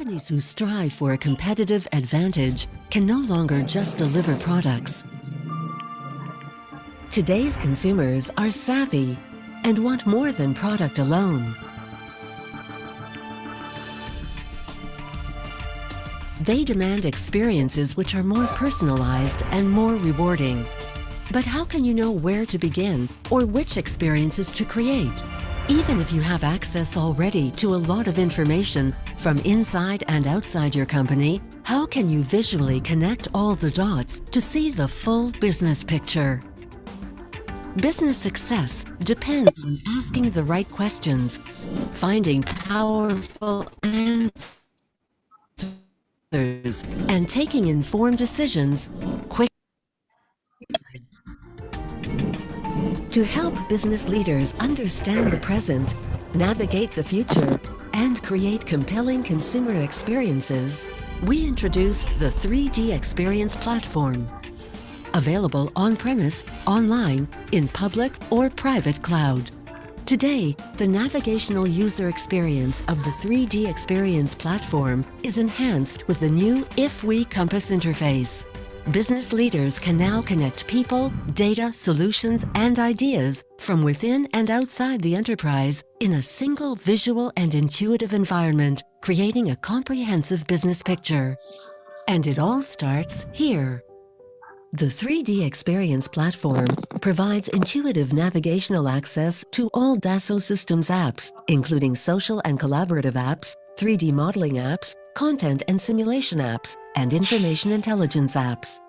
Companies who strive for a competitive advantage can no longer just deliver products. Today's consumers are savvy and want more than product alone. They demand experiences which are more personalized and more rewarding. But how can you know where to begin or which experiences to create? Even if you have access already to a lot of information from inside and outside your company, how can you visually connect all the dots to see the full business picture? Business success depends on asking the right questions, finding powerful answers, and taking informed decisions quickly. To help business leaders understand the present, navigate the future, and create compelling consumer experiences, we introduce the 3D Experience Platform. Available on-premise, online, in public or private cloud. Today, the navigational user experience of the 3D Experience Platform is enhanced with the new IFWE Compass interface. Business leaders can now connect people, data, solutions, and ideas from within and outside the enterprise in a single visual and intuitive environment, creating a comprehensive business picture. And it all starts here. The 3D Experience Platform provides intuitive navigational access to all Dassault Systems apps, including social and collaborative apps, 3D modeling apps, content and simulation apps, and information intelligence apps.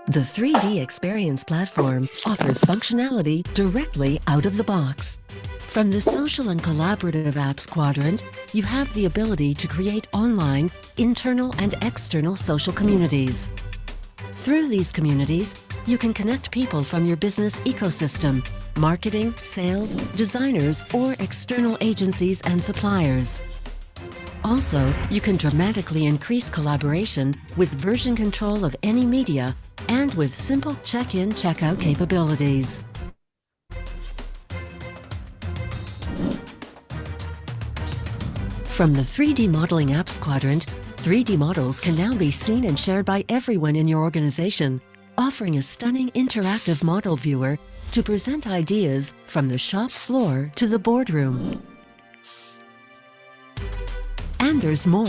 The 3D Experience Platform offers functionality directly out of the box. From the social and collaborative apps quadrant, you have the ability to create online, internal, and external social communities. Through these communities, you can connect people from your business ecosystem, marketing, sales, designers, or external agencies and suppliers. Also, you can dramatically increase collaboration with version control of any media and with simple check-in, check-out capabilities. From the 3D Modeling Apps quadrant, 3D models can now be seen and shared by everyone in your organization, offering a stunning interactive model viewer to present ideas from the shop floor to the boardroom. And there's more.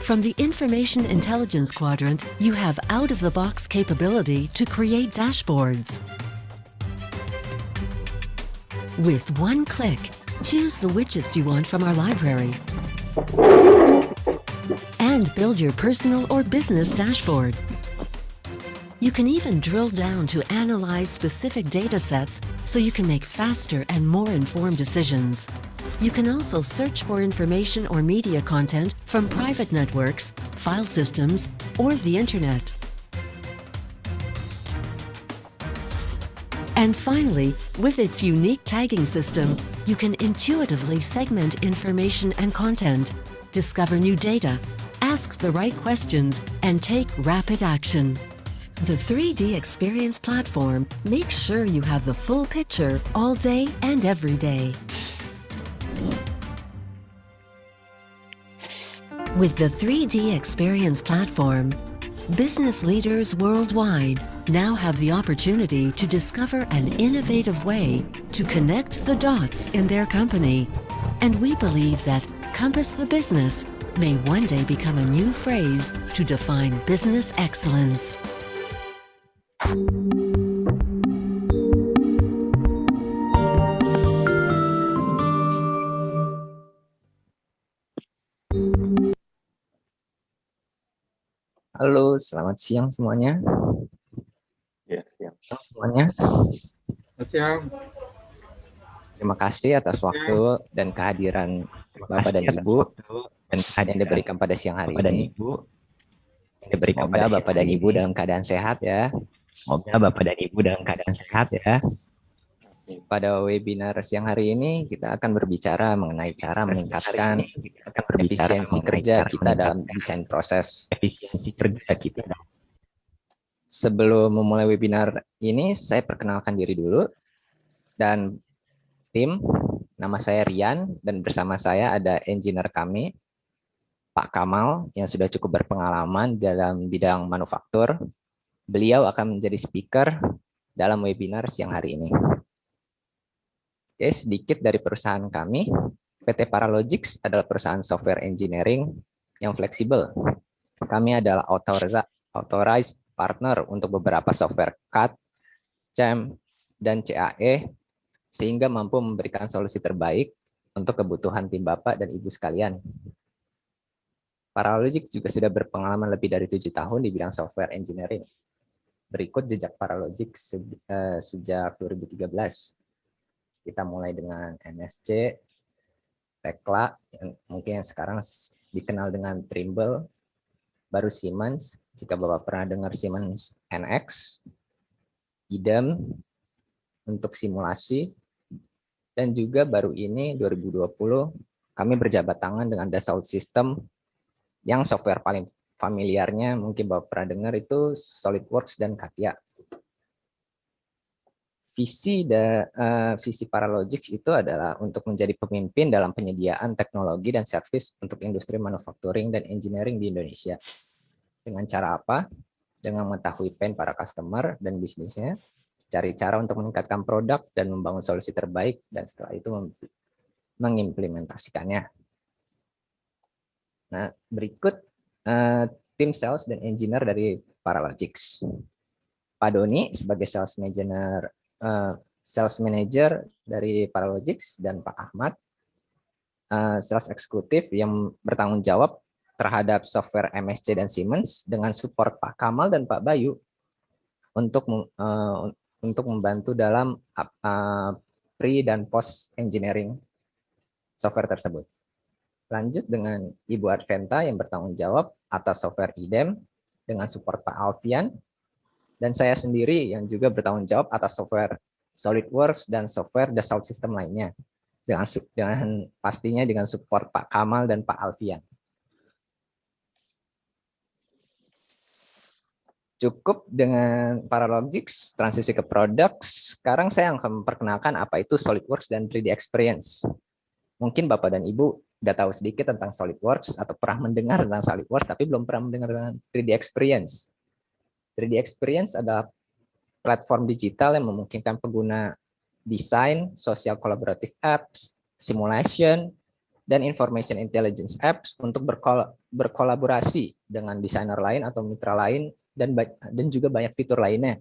From the Information Intelligence quadrant, you have out-of-the-box capability to create dashboards. With one click, choose the widgets you want from our library and build your personal or business dashboard. You can even drill down to analyze specific data sets so you can make faster and more informed decisions. You can also search for information or media content from private networks, file systems, or the internet. And finally, with its unique tagging system, you can intuitively segment information and content, discover new data, ask the right questions, and take rapid action. The 3D Experience Platform makes sure you have the full picture all day and every day. With the 3D Experience Platform, business leaders worldwide now have the opportunity to discover an innovative way to connect the dots in their company. And we believe that Compass the Business may one day become a new phrase to define business excellence. Halo, selamat siang semuanya. Ya, siang. Semuanya. Selamat siang. Terima kasih atas waktu dan kehadiran Bapak dan Ibu dan kehadiran yang diberikan pada siang hari ini. Semoga Bapak dan Ibu dalam keadaan sehat ya. Pada webinar siang hari ini kita akan berbicara mengenai cara meningkatkan efisiensi kerja kita dalam desain proses. Sebelum memulai webinar ini, saya perkenalkan diri dulu dan tim. Nama saya Rian dan bersama saya ada engineer kami. Pak Kamal yang sudah cukup berpengalaman dalam bidang manufaktur. Beliau akan menjadi speaker dalam webinar siang hari ini. Oke, sedikit dari perusahaan kami. PT Paralogics adalah perusahaan software engineering yang fleksibel. Kami adalah authorized partner untuk beberapa software CAD, CAM, dan CAE, sehingga mampu memberikan solusi terbaik untuk kebutuhan tim Bapak dan Ibu sekalian. Paralogics juga sudah berpengalaman lebih dari 7 tahun di bidang software engineering. Berikut jejak Paralogics sejak 2013. Kita mulai dengan MSC, Tekla, yang mungkin yang sekarang dikenal dengan Trimble, baru Siemens, jika Bapak pernah dengar Siemens NX, IDEM untuk simulasi, dan juga baru ini 2020 kami berjabat tangan dengan Dassault System yang software paling familiarnya mungkin Bapak pernah dengar itu SolidWorks dan CATIA. Visi Paralogics itu adalah untuk menjadi pemimpin dalam penyediaan teknologi dan servis untuk industri manufacturing dan engineering di Indonesia. Dengan cara apa? Dengan mengetahui pain para customer dan bisnisnya, cari cara untuk meningkatkan produk dan membangun solusi terbaik, dan setelah itu mengimplementasikannya. Nah, berikut tim sales dan engineer dari Paralogics. Pak Doni sebagai sales manager dari Paralogics, dan Pak Ahmad sales eksekutif yang bertanggung jawab terhadap software MSC dan Siemens, dengan support Pak Kamal dan Pak Bayu untuk membantu dalam pre dan post engineering software tersebut. Lanjut dengan Ibu Adventa yang bertanggung jawab atas software IDEM dengan support Pak Alfian, dan saya sendiri yang juga bertanggung jawab atas software SolidWorks dan software Dassault System lainnya, dengan pastinya dengan support Pak Kamal dan Pak Alfian. Cukup dengan Paralogics, transisi ke produk. Sekarang saya akan memperkenalkan apa itu SolidWorks dan 3D Experience. Mungkin Bapak dan Ibu udah tahu sedikit tentang SolidWorks atau pernah mendengar tentang SolidWorks, tapi belum pernah mendengar tentang 3D Experience. 3D Experience adalah platform digital yang memungkinkan pengguna desain, social collaborative apps, simulation, dan information intelligence apps untuk berkolaborasi dengan desainer lain atau mitra lain, dan juga banyak fitur lainnya.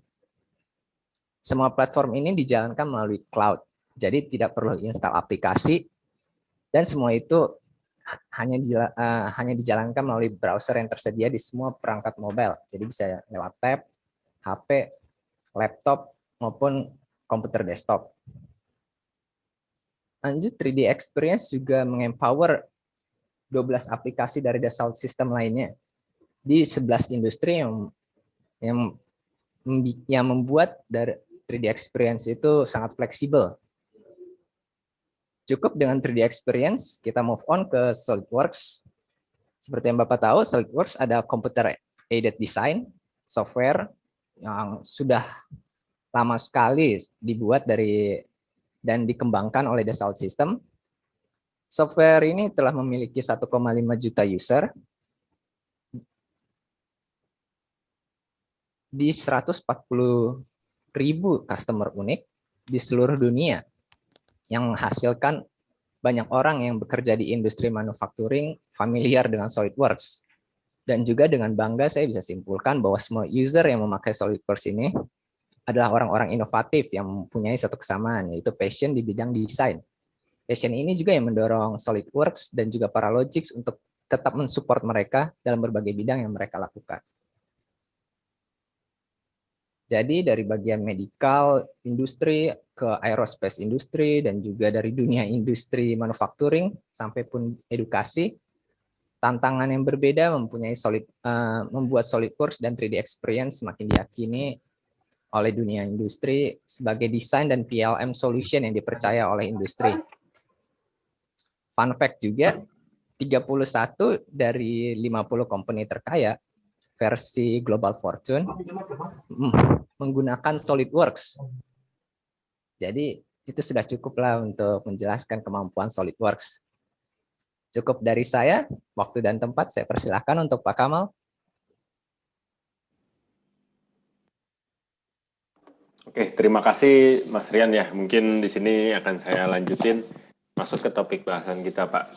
Semua platform ini dijalankan melalui cloud, jadi tidak perlu install aplikasi, dan semua itu hanya dijalankan melalui browser yang tersedia di semua perangkat mobile. Jadi bisa lewat tab, HP, laptop, maupun komputer desktop. Lanjut, 3D Experience juga mengempower 12 aplikasi dari Dassault System lainnya di 11 industri yang membuat dari 3D Experience itu sangat fleksibel. Cukup dengan 3D Experience, kita move on ke SolidWorks. Seperti yang Bapak tahu, SolidWorks ada computer aided design, software yang sudah lama sekali dibuat dan dikembangkan oleh Dassault System. Software ini telah memiliki 1,5 juta user di 140.000 customer unik di seluruh dunia, yang menghasilkan banyak orang yang bekerja di industri manufacturing familiar dengan SolidWorks. Dan juga dengan bangga saya bisa simpulkan bahwa semua user yang memakai SolidWorks ini adalah orang-orang inovatif yang mempunyai satu kesamaan, yaitu passion di bidang desain. Passion ini juga yang mendorong SolidWorks dan juga Paralogics untuk tetap mensupport mereka dalam berbagai bidang yang mereka lakukan. Jadi dari bagian medical industri ke aerospace industri, dan juga dari dunia industri manufacturing sampai pun edukasi, tantangan yang berbeda membuat SolidWorks dan 3D Experience semakin diyakini oleh dunia industri sebagai desain dan PLM solution yang dipercaya oleh industri. Fun fact juga, 31 dari 50 company terkaya versi Global Fortune menggunakan SolidWorks. Jadi itu sudah cukup lah untuk menjelaskan kemampuan SolidWorks. Cukup dari saya, waktu dan tempat saya persilahkan untuk Pak Kamal. Oke, terima kasih Mas Rian ya. Mungkin di sini akan saya lanjutin masuk ke topik bahasan kita, Pak.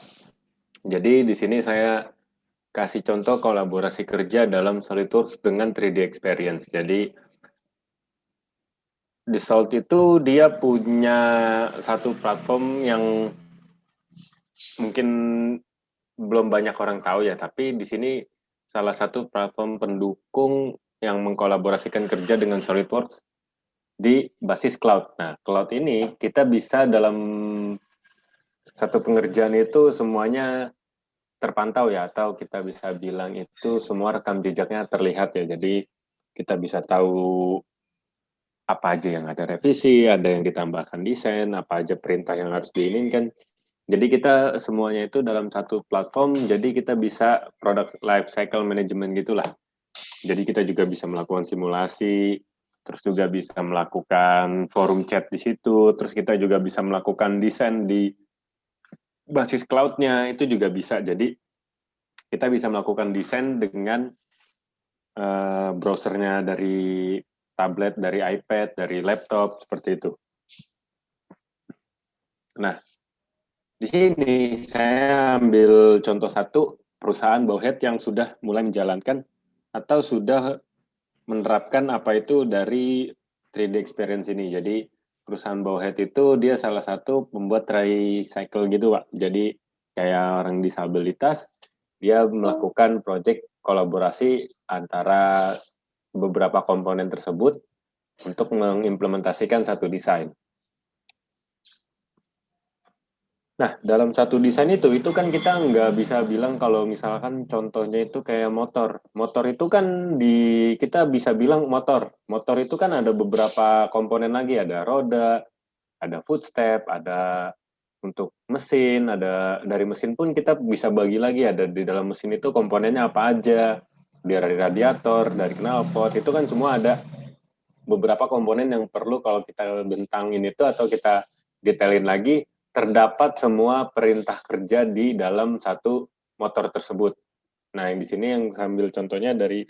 Jadi di sini saya kasih contoh kolaborasi kerja dalam SolidWorks dengan 3D Experience. Jadi Dassault itu dia punya satu platform yang mungkin belum banyak orang tahu ya, tapi di sini salah satu platform pendukung yang mengkolaborasikan kerja dengan SolidWorks di basis cloud. Nah, cloud ini kita bisa dalam satu pengerjaan itu semuanya terpantau ya, atau kita bisa bilang itu semua rekam jejaknya terlihat ya. Jadi kita bisa tahu apa aja yang ada revisi, ada yang ditambahkan desain, apa aja perintah yang harus diinginkan. Jadi kita semuanya itu dalam satu platform, jadi kita bisa product life cycle management gitulah. Jadi kita juga bisa melakukan simulasi, terus juga bisa melakukan forum chat di situ, terus kita juga bisa melakukan desain di basis cloud-nya, itu juga bisa. Jadi kita bisa melakukan desain dengan browsernya dari tablet, dari iPad, dari laptop, seperti itu. Nah, di sini saya ambil contoh satu perusahaan bowhead yang sudah mulai menjalankan atau sudah menerapkan apa itu dari 3D Experience ini. Jadi perusahaan bowhead itu dia salah satu pembuat tricycle gitu, Pak. Jadi kayak orang disabilitas, dia melakukan proyek kolaborasi antara beberapa komponen tersebut untuk mengimplementasikan satu desain. Nah, dalam satu desain itu kan kita nggak bisa bilang kalau misalkan contohnya itu kayak motor. Motor itu kan kita bisa bilang motor. Motor itu kan ada beberapa komponen lagi, ada roda, ada footstep, ada untuk mesin, ada dari mesin pun kita bisa bagi lagi, ada di dalam mesin itu komponennya apa aja, dari radiator, dari knalpot, itu kan semua ada beberapa komponen yang perlu kalau kita bentangin itu atau kita detailin lagi, terdapat semua perintah kerja di dalam satu motor tersebut. Nah, yang di sini yang sambil contohnya dari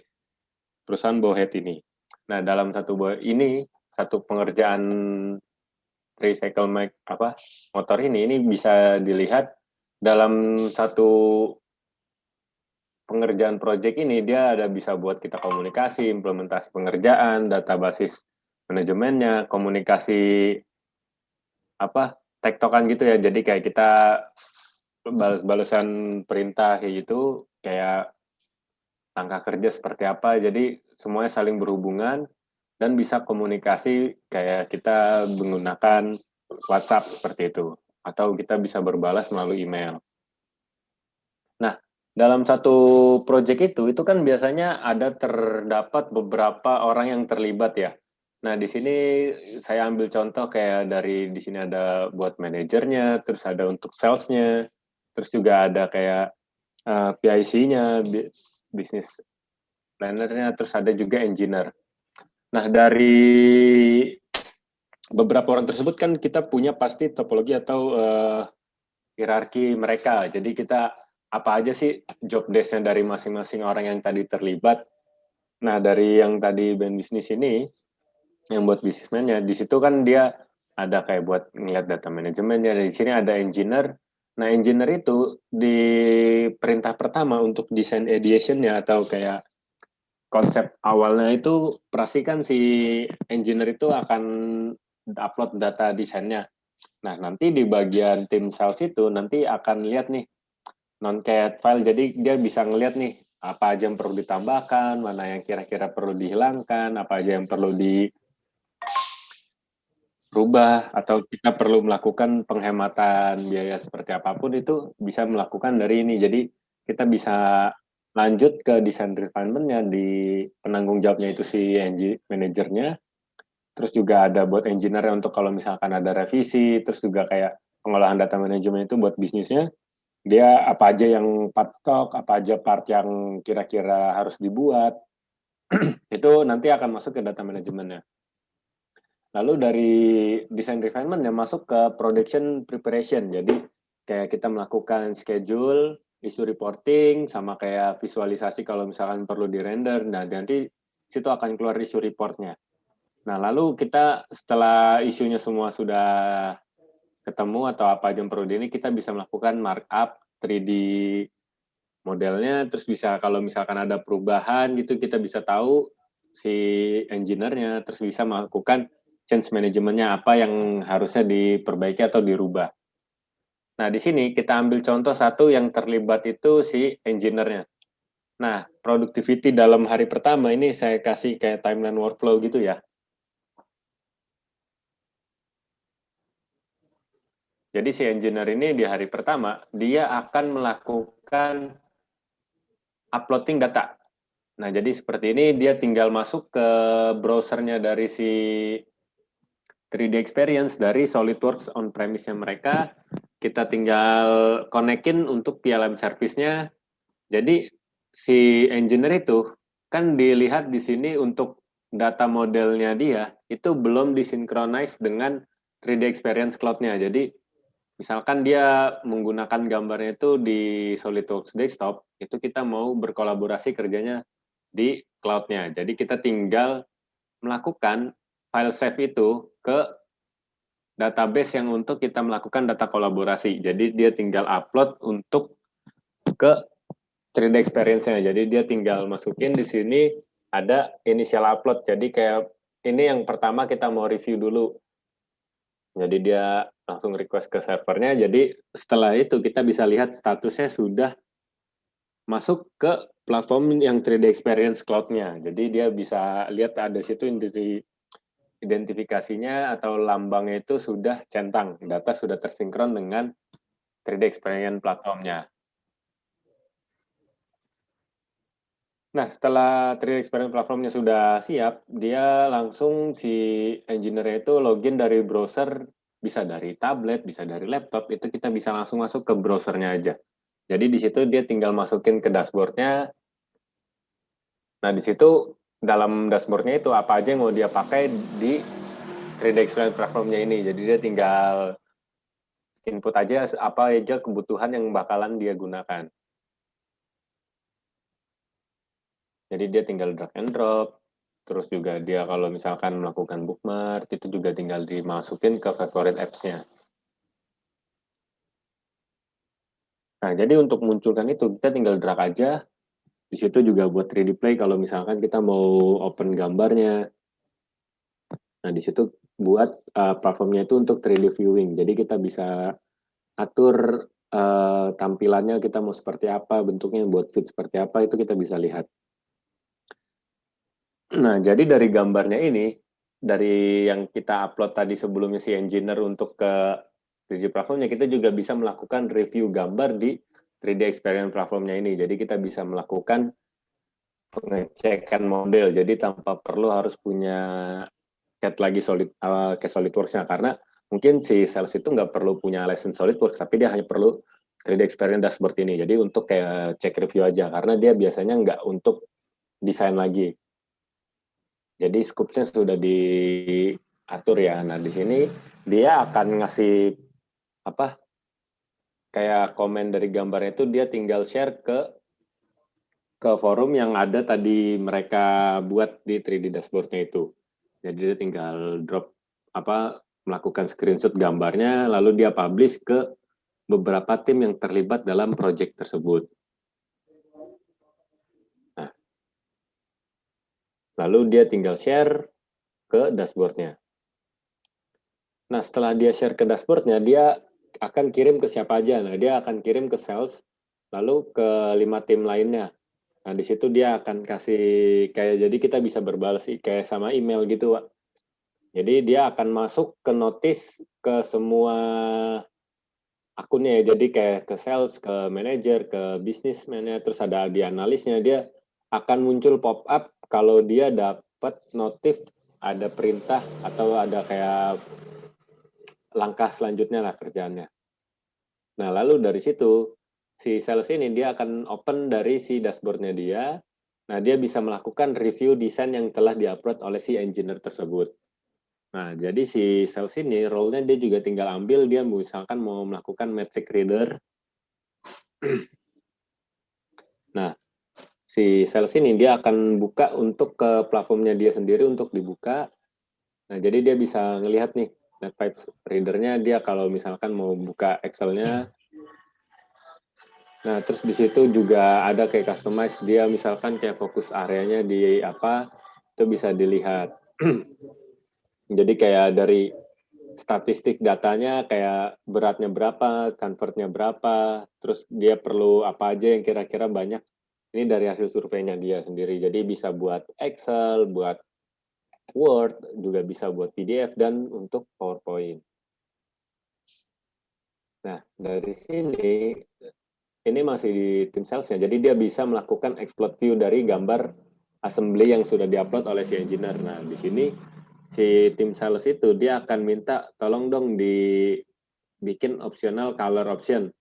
perusahaan bowhead ini. Nah, dalam satu pengerjaan tricycle motor ini bisa dilihat dalam satu pengerjaan proyek ini dia ada bisa buat kita komunikasi, implementasi pengerjaan, data basis manajemennya, komunikasi tektokan gitu ya. Jadi kayak kita balas-balasan perintah kayak gitu, kayak langkah kerja seperti apa. Jadi semuanya saling berhubungan dan bisa komunikasi kayak kita menggunakan WhatsApp seperti itu, atau kita bisa berbalas melalui email. Nah, dalam satu proyek itu kan biasanya terdapat beberapa orang yang terlibat ya. Nah, di sini saya ambil contoh kayak di sini ada buat manajernya, terus ada untuk sales-nya, terus juga ada kayak PIC-nya, business planner-nya, terus ada juga engineer. Nah, dari beberapa orang tersebut kan kita punya pasti topologi atau hierarki mereka. Jadi kita apa aja sih job desk-nya dari masing-masing orang yang tadi terlibat. Nah, dari yang tadi band bisnis ini, yang buat bisnismennya, di situ kan dia ada kayak buat ngeliat data manajemennya, di sini ada engineer. Nah, engineer itu di perintah pertama untuk desain ideation-nya atau kayak konsep awalnya itu pastikan si engineer itu akan upload data desainnya. Nah, nanti di bagian tim sales itu nanti akan lihat nih non-CAD file, jadi dia bisa ngelihat nih apa aja yang perlu ditambahkan, mana yang kira-kira perlu dihilangkan, apa aja yang perlu dirubah, atau kita perlu melakukan penghematan biaya seperti apapun itu bisa melakukan dari ini. Jadi kita bisa lanjut ke desain refinement-nya di penanggung jawabnya itu si manajernya, terus juga ada buat engineer untuk kalau misalkan ada revisi, terus juga kayak pengolahan data manajemen itu buat bisnisnya, dia apa aja yang part stock, apa aja part yang kira-kira harus dibuat, itu nanti akan masuk ke data manajemennya. Lalu dari design refinement yang masuk ke production preparation, jadi kayak kita melakukan schedule, issue reporting, sama kayak visualisasi kalau misalkan perlu di-render. Nah, nanti situ akan keluar issue reportnya. Nah, lalu kita setelah isunya semua sudah ketemu atau apa aja yang perlu di ini, kita bisa melakukan markup 3D modelnya, terus bisa kalau misalkan ada perubahan gitu, kita bisa tahu si engineer-nya, terus bisa melakukan change management-nya apa yang harusnya diperbaiki atau dirubah. Nah, di sini kita ambil contoh satu yang terlibat itu si engineer-nya. Nah, productivity dalam hari pertama ini saya kasih kayak timeline workflow gitu ya. Jadi si engineer ini di hari pertama, dia akan melakukan uploading data. Nah, jadi seperti ini dia tinggal masuk ke browsernya dari si 3D Experience dari SolidWorks on-premise-nya mereka. Kita tinggal konekin untuk PLM service-nya. Jadi si engineer itu kan dilihat di sini untuk data modelnya dia itu belum disinkronize dengan 3D Experience Cloud-nya. Jadi misalkan dia menggunakan gambarnya itu di SolidWorks Desktop, itu kita mau berkolaborasi kerjanya di cloud-nya. Jadi kita tinggal melakukan file save itu ke database yang untuk kita melakukan data kolaborasi. Jadi dia tinggal upload untuk ke 3D Experience-nya. Jadi dia tinggal masukin di sini ada initial upload. Jadi kayak ini yang pertama kita mau review dulu. Jadi dia langsung request ke servernya. Jadi setelah itu kita bisa lihat statusnya sudah masuk ke platform yang 3D Experience Cloud-nya. Jadi dia bisa lihat ada situ identifikasinya atau lambangnya itu sudah centang. Data sudah tersinkron dengan 3D Experience platformnya. Nah, setelah 3D Experience platformnya sudah siap, dia langsung si engineer itu login dari browser, bisa dari tablet, bisa dari laptop, itu kita bisa langsung masuk ke browsernya aja. Jadi di situ dia tinggal masukin ke dashboardnya. Nah, di situ dalam dashboardnya itu apa aja yang mau dia pakai di 3D Experience platformnya ini. Jadi dia tinggal input aja apa aja kebutuhan yang bakalan dia gunakan. Jadi dia tinggal drag and drop, terus juga dia kalau misalkan melakukan bookmark, itu juga tinggal dimasukin ke favorite apps-nya. Nah, jadi untuk munculkan itu, kita tinggal drag aja. Di situ juga buat 3D Play kalau misalkan kita mau open gambarnya. Nah, di situ buat platformnya itu untuk 3D viewing. Jadi kita bisa atur tampilannya kita mau seperti apa, bentuknya buat feed seperti apa, itu kita bisa lihat. Nah, jadi dari gambarnya ini, dari yang kita upload tadi sebelumnya si engineer untuk ke 3D platformnya, kita juga bisa melakukan review gambar di 3D Experience platformnya ini. Jadi kita bisa melakukan pengecekan model, jadi tanpa perlu harus punya CAD lagi ke SolidWorks-nya, karena mungkin si sales itu nggak perlu punya license SolidWorks, tapi dia hanya perlu 3D Experience dashboard ini. Jadi untuk kayak cek review aja, karena dia biasanya nggak untuk desain lagi. Jadi scope-nya sudah diatur ya. Nah, di sini dia akan ngasih apa? Kayak komen dari gambarnya itu dia tinggal share ke forum yang ada tadi mereka buat di 3D dashboard-nya itu. Jadi dia tinggal drop melakukan screenshot gambarnya lalu dia publish ke beberapa tim yang terlibat dalam project tersebut. Nah, lalu dia tinggal share ke dashboard-nya. Nah, setelah dia share ke dashboard-nya, dia akan kirim ke siapa aja. Nah, dia akan kirim ke sales, lalu ke 5 tim lainnya. Nah, di situ dia akan kasih kayak, jadi kita bisa berbalas kayak sama email gitu, Pak. Jadi dia akan masuk ke notice ke semua akunnya ya. Jadi kayak ke sales, ke manager, ke businessman-nya, terus ada di analisnya, dia akan muncul pop-up kalau dia dapat notif ada perintah atau ada kayak langkah selanjutnya lah kerjaannya. Nah, lalu dari situ, si sales ini dia akan open dari si dashboard-nya dia. Nah, dia bisa melakukan review desain yang telah diupload oleh si engineer tersebut. Nah, jadi si sales ini role-nya dia juga tinggal ambil, dia misalkan mau melakukan metric reader. Nah, si sales ini dia akan buka untuk ke platformnya dia sendiri untuk dibuka. Nah, jadi dia bisa ngelihat nih NetPipe readernya dia kalau misalkan mau buka Excel-nya. Nah, terus di situ juga ada kayak customize dia misalkan kayak fokus areanya di apa, itu bisa dilihat. Jadi kayak dari statistik datanya kayak beratnya berapa, convertnya berapa, terus dia perlu apa aja yang kira-kira banyak. Ini dari hasil surveinya dia sendiri. Jadi bisa buat Excel, buat Word, juga bisa buat PDF dan untuk PowerPoint. Nah, dari sini ini masih di tim salesnya. Jadi dia bisa melakukan exploit view dari gambar assembly yang sudah diupload oleh si engineer. Nah, di sini si tim sales itu dia akan minta tolong dong dibikin optional color option.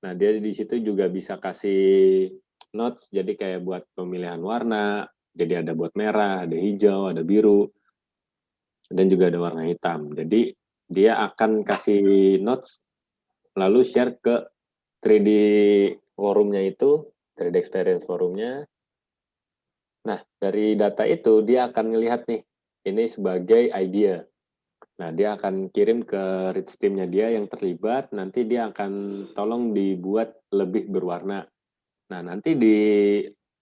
Nah, dia di situ juga bisa kasih notes, jadi kayak buat pemilihan warna, jadi ada buat merah, ada hijau, ada biru, dan juga ada warna hitam. Jadi dia akan kasih notes, lalu share ke 3D forumnya itu, 3D experience forumnya. Nah, dari data itu dia akan melihat nih, ini sebagai idea. Nah, dia akan kirim ke reach team-nya dia yang terlibat, nanti dia akan tolong dibuat lebih berwarna. Nah, nanti di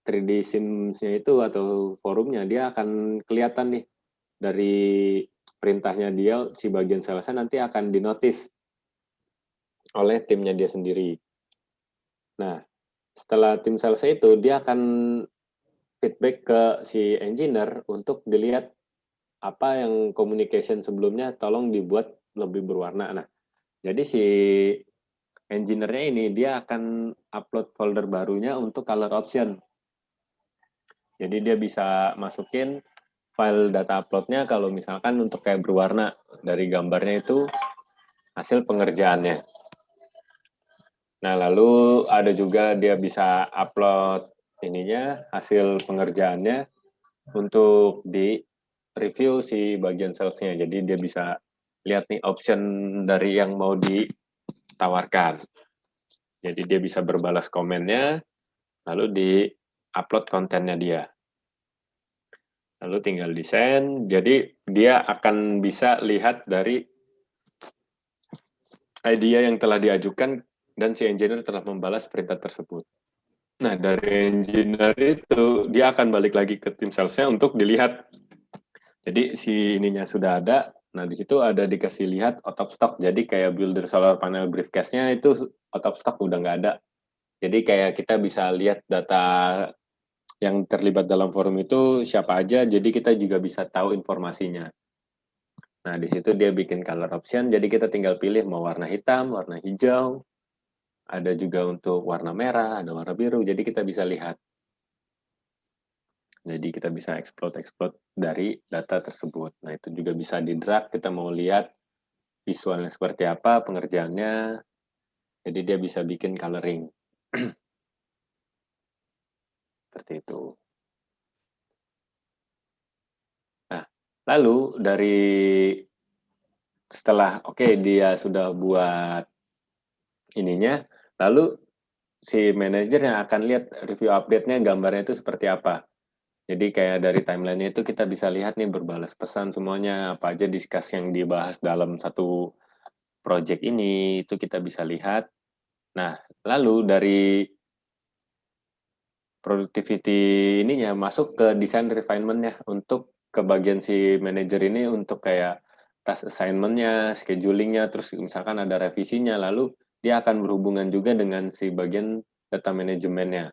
3D Sims-nya itu atau forumnya, dia akan kelihatan nih, dari perintahnya dia, si bagian salesnya nanti akan dinotis oleh timnya dia sendiri. Nah, setelah tim salesnya itu, dia akan feedback ke si engineer untuk dilihat apa yang communication sebelumnya tolong dibuat lebih berwarna. Nah, jadi si engineer-nya ini dia akan upload folder barunya untuk color option. Jadi dia bisa masukin file data upload-nya kalau misalkan untuk kayak berwarna dari gambarnya itu hasil pengerjaannya. Nah, lalu ada juga dia bisa upload ininya hasil pengerjaannya untuk di review si bagian salesnya. Jadi dia bisa lihat nih option dari yang mau ditawarkan. Jadi dia bisa berbalas komennya, lalu di-upload kontennya dia. Lalu tinggal desain, jadi dia akan bisa lihat dari idea yang telah diajukan dan si engineer telah membalas perintah tersebut. Nah, dari engineer itu, dia akan balik lagi ke tim salesnya untuk dilihat. Jadi si ininya sudah ada, nah di situ ada dikasih lihat out of stock. Jadi kayak builder solar panel briefcase-nya itu out of stock, udah nggak ada. Jadi kayak kita bisa lihat data yang terlibat dalam forum itu siapa aja, jadi kita juga bisa tahu informasinya. Nah, di situ dia bikin color option, jadi kita tinggal pilih mau warna hitam, warna hijau, ada juga untuk warna merah, ada warna biru, jadi kita bisa lihat. Jadi kita bisa exploit dari data tersebut. Nah, itu juga bisa di-drag, kita mau lihat visualnya seperti apa, pengerjaannya, jadi dia bisa bikin coloring. Seperti itu. Nah, lalu dari setelah dia sudah buat ininya, lalu si manajer yang akan lihat review update-nya gambarnya itu seperti apa. Jadi kayak dari timeline-nya itu kita bisa lihat nih berbalas pesan semuanya, apa aja discuss yang dibahas dalam satu project ini, itu kita bisa lihat. Nah, lalu dari productivity ininya masuk ke design refinement-nya untuk ke bagian si manajer ini untuk kayak task assignment-nya, scheduling-nya, terus misalkan ada revisinya, lalu dia akan berhubungan juga dengan si bagian data manajemennya.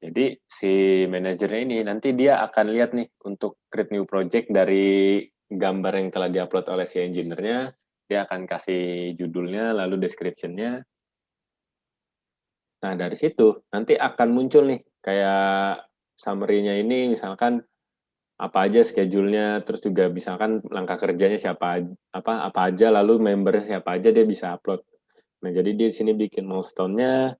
Jadi si manajernya ini nanti dia akan lihat nih untuk create new project dari gambar yang telah diupload oleh si engineer-nya, dia akan kasih judulnya, lalu description-nya. Nah, dari situ nanti akan muncul nih kayak summary-nya ini misalkan apa aja schedule-nya, terus juga misalkan langkah kerjanya apa aja, lalu membernya siapa aja dia bisa upload. Nah, jadi di sini bikin milestone-nya,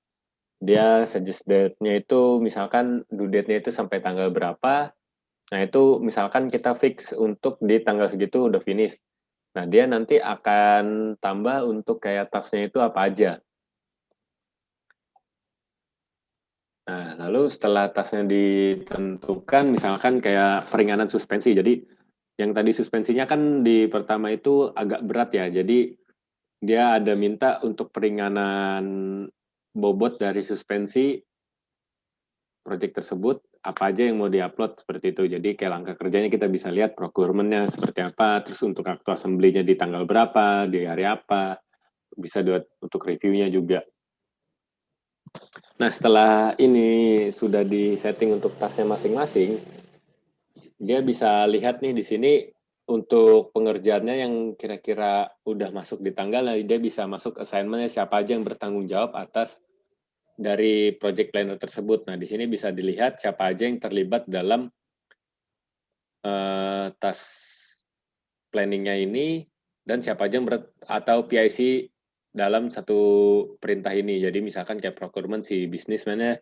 dia suggest date-nya itu misalkan due date-nya itu sampai tanggal berapa. Nah, itu misalkan kita fix untuk di tanggal segitu udah finish. Nah, dia nanti akan tambah untuk kayak tasknya itu apa aja. Nah, lalu setelah tasknya ditentukan, misalkan kayak peringanan suspensi. Jadi, yang tadi suspensinya kan di pertama itu agak berat ya. Jadi, dia ada minta untuk peringanan bobot dari suspensi project tersebut, apa aja yang mau diupload seperti itu. Jadi kayak langkah kerjanya kita bisa lihat procurement-nya seperti apa, terus untuk aktu assembly-nya di tanggal berapa, di hari apa, bisa untuk review-nya juga. Nah, setelah ini sudah di-setting untuk tasnya masing-masing, dia bisa lihat nih di sini untuk pengerjaannya yang kira-kira udah masuk di tanggal, dia bisa masuk assignment-nya siapa aja yang bertanggung jawab atas dari project planner tersebut. Nah, di sini bisa dilihat siapa aja yang terlibat dalam task planning-nya ini dan siapa aja yang atau PIC dalam satu perintah ini. Jadi misalkan kayak procurement si businessman-nya,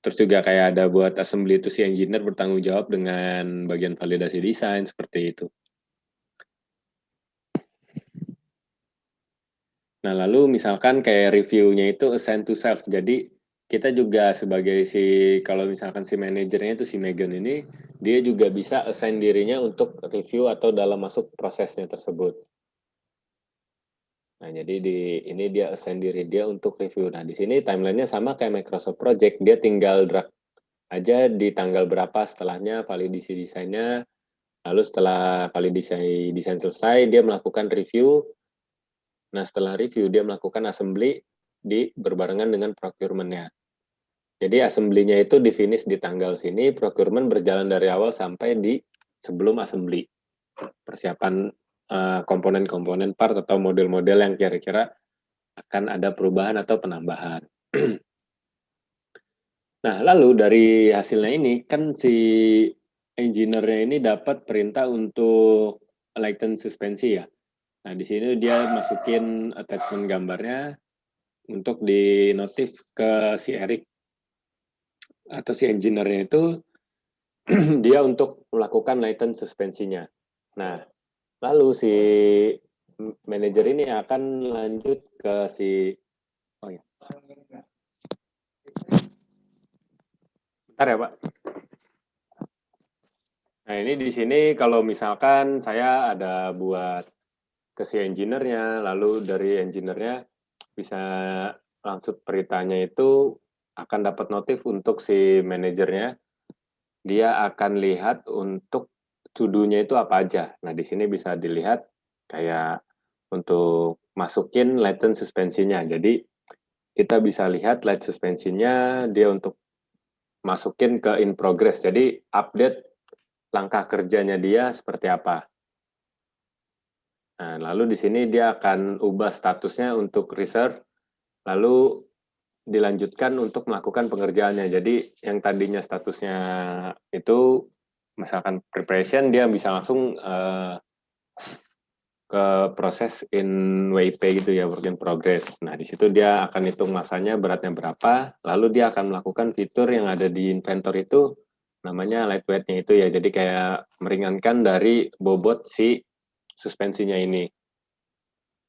terus juga kayak ada buat assembly itu si engineer bertanggung jawab dengan bagian validasi desain seperti itu. Nah, lalu misalkan kayak review-nya itu assign to self. Jadi kita juga sebagai kalau misalkan si manajernya itu si Megan ini, dia juga bisa assign dirinya untuk review atau dalam masuk prosesnya tersebut. Nah, jadi ini dia assign diri dia untuk review. Nah, di sini timeline-nya sama kayak Microsoft Project. Dia tinggal drag aja di tanggal berapa setelahnya validasi desainnya. Lalu setelah validasi desain selesai, dia melakukan review. Nah, setelah review, dia melakukan assembly berbarengan dengan procurement-nya. Jadi assembly-nya itu di finish di tanggal sini, procurement berjalan dari awal sampai di sebelum assembly. Persiapan komponen-komponen part atau model-model yang kira-kira akan ada perubahan atau penambahan. Nah, lalu dari hasilnya ini, kan si engineer-nya ini dapat perintah untuk lighten suspensi ya. Nah, di sini dia masukin attachment gambarnya untuk di notif ke si Eric atau si engineer-nya itu dia untuk melakukan lighten suspensinya. Nah, lalu si manajer ini akan lanjut ke si bentar ya, Pak. Nah, ini di sini kalau misalkan saya ada buat ke si engineer-nya, lalu dari engineer-nya bisa langsung perintahnya itu akan dapat notif untuk si manajernya. Dia akan lihat untuk to-do-nya itu apa aja. Nah, di sini bisa dilihat kayak untuk masukin lighten suspensinya. Jadi, kita bisa lihat light suspensinya dia untuk masukin ke in progress. Jadi, update langkah kerjanya dia seperti apa. Nah, lalu di sini dia akan ubah statusnya untuk reserve, lalu dilanjutkan untuk melakukan pengerjaannya. Jadi yang tadinya statusnya itu misalkan preparation, dia bisa langsung ke proses in WIP gitu ya, work in progress. Nah, di situ dia akan hitung masanya, beratnya berapa, lalu dia akan melakukan fitur yang ada di inventor itu, namanya lightweight-nya itu ya, jadi kayak meringankan dari bobot si suspensinya ini.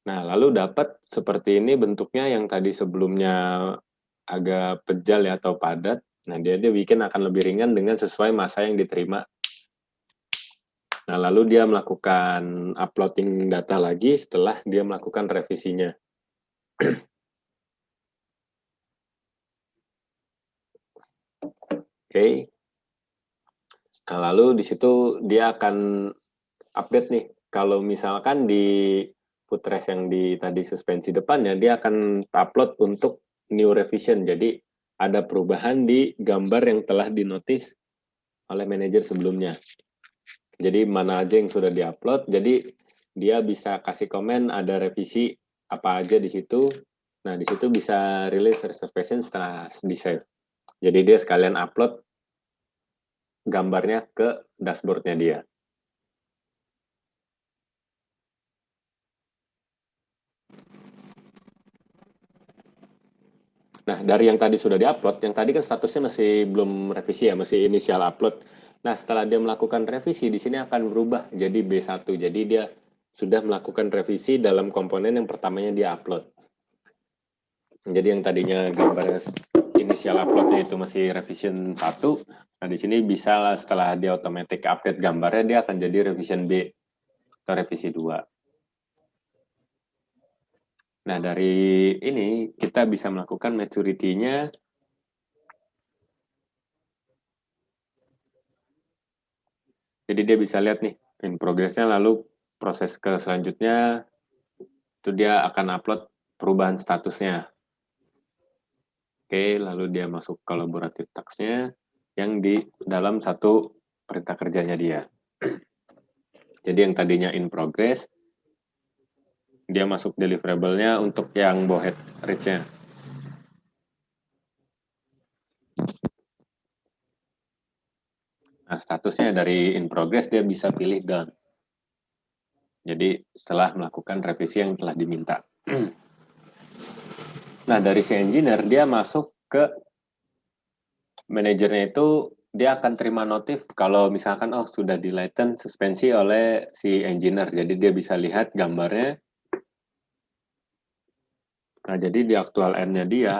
Nah, lalu dapat seperti ini bentuknya yang tadi sebelumnya agak pejal ya atau padat. Nah, dia bikin akan lebih ringan dengan sesuai masa yang diterima. Nah, lalu dia melakukan uploading data lagi setelah dia melakukan revisinya. Oke. Nah, lalu di situ dia akan update nih. Kalau misalkan di footrest yang tadi suspensi depannya, dia akan upload untuk new revision. Jadi ada perubahan di gambar yang telah dinotis oleh manajer sebelumnya. Jadi mana aja yang sudah diupload, jadi dia bisa kasih komen ada revisi apa aja di situ. Nah, di situ bisa release reservation setelah di-save. Jadi dia sekalian upload gambarnya ke dashboard-nya dia. Nah, dari yang tadi sudah diupload, yang tadi kan statusnya masih belum revisi ya, masih initial upload. Nah, setelah dia melakukan revisi, di sini akan berubah jadi B1. Jadi dia sudah melakukan revisi dalam komponen yang pertamanya dia upload. Jadi yang tadinya gambar inisial uploadnya itu masih revision 1, nah di sini bisa lah setelah dia automatic update gambarnya, dia akan jadi revision B atau revisi 2. Nah, dari ini kita bisa melakukan maturity-nya. Jadi dia bisa lihat nih, in progress-nya, lalu proses ke selanjutnya, itu dia akan upload perubahan statusnya. Oke, lalu dia masuk collaborative task-nya yang di dalam satu perintah kerjanya dia. Jadi yang tadinya in progress, dia masuk deliverable-nya untuk yang bowhead reach-nya. Nah, statusnya dari in progress dia bisa pilih done. Jadi setelah melakukan revisi yang telah diminta. Nah, dari si engineer dia masuk ke manajernya, itu dia akan terima notif kalau misalkan sudah di lighten suspensi oleh si engineer. Jadi dia bisa lihat gambarnya. Nah, jadi di aktual end-nya dia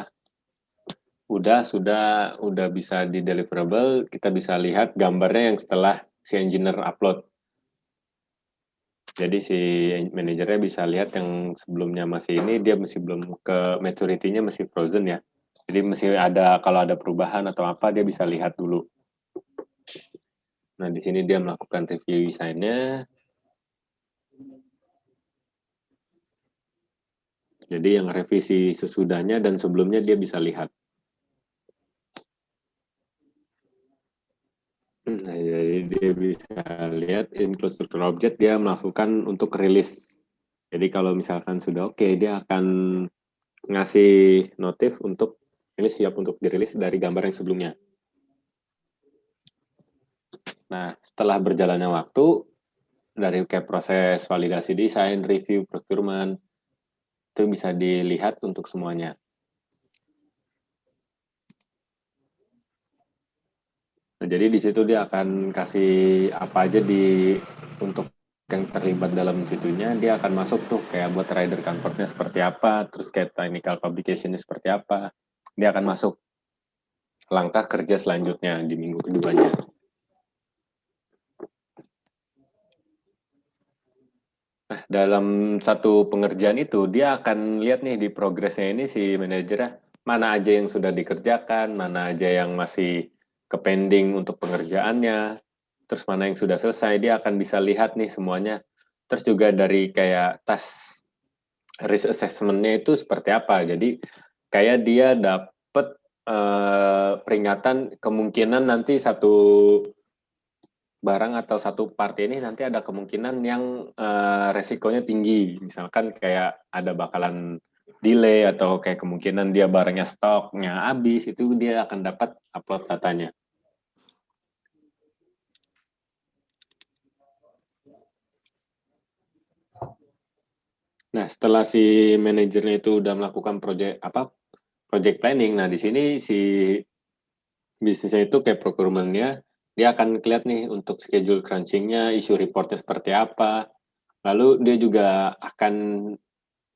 udah bisa di deliverable, kita bisa lihat gambarnya yang setelah si engineer upload. Jadi si manajernya bisa lihat yang sebelumnya masih ini, dia masih belum ke maturity-nya, masih frozen ya. Jadi masih ada, kalau ada perubahan atau apa dia bisa lihat dulu. Nah, di sini dia melakukan review desainnya. Jadi yang revisi sesudahnya dan sebelumnya dia bisa lihat. Nah, jadi dia bisa lihat include structure object, dia melakukan untuk rilis. Jadi kalau misalkan sudah oke, dia akan ngasih notif untuk ini siap untuk dirilis dari gambar yang sebelumnya. Nah, setelah berjalannya waktu, dari kayak proses validasi desain, review, procurement, itu bisa dilihat untuk semuanya. Nah, jadi di situ dia akan kasih apa aja untuk yang terlibat dalam situnya, dia akan masuk tuh kayak buat rider comfort-nya seperti apa, terus kayak technical publication-nya seperti apa. Dia akan masuk langkah kerja selanjutnya di minggu keduanya. Nah, dalam satu pengerjaan itu, dia akan lihat nih di progresnya ini si manajernya, mana aja yang sudah dikerjakan, mana aja yang masih ke-pending untuk pengerjaannya, terus mana yang sudah selesai, dia akan bisa lihat nih semuanya. Terus juga dari kayak task risk assessment-nya itu seperti apa. Jadi kayak dia dapat peringatan kemungkinan nanti satu barang atau satu part ini nanti ada kemungkinan yang resikonya tinggi. Misalkan kayak ada bakalan delay atau kayak kemungkinan dia barangnya stoknya habis, itu dia akan dapat upload datanya. Nah, setelah si manajernya itu udah melakukan project planning, nah di sini si bisnisnya itu kayak procurement-nya, dia akan kelihatan nih untuk schedule crunching-nya, issue report-nya seperti apa. Lalu dia juga akan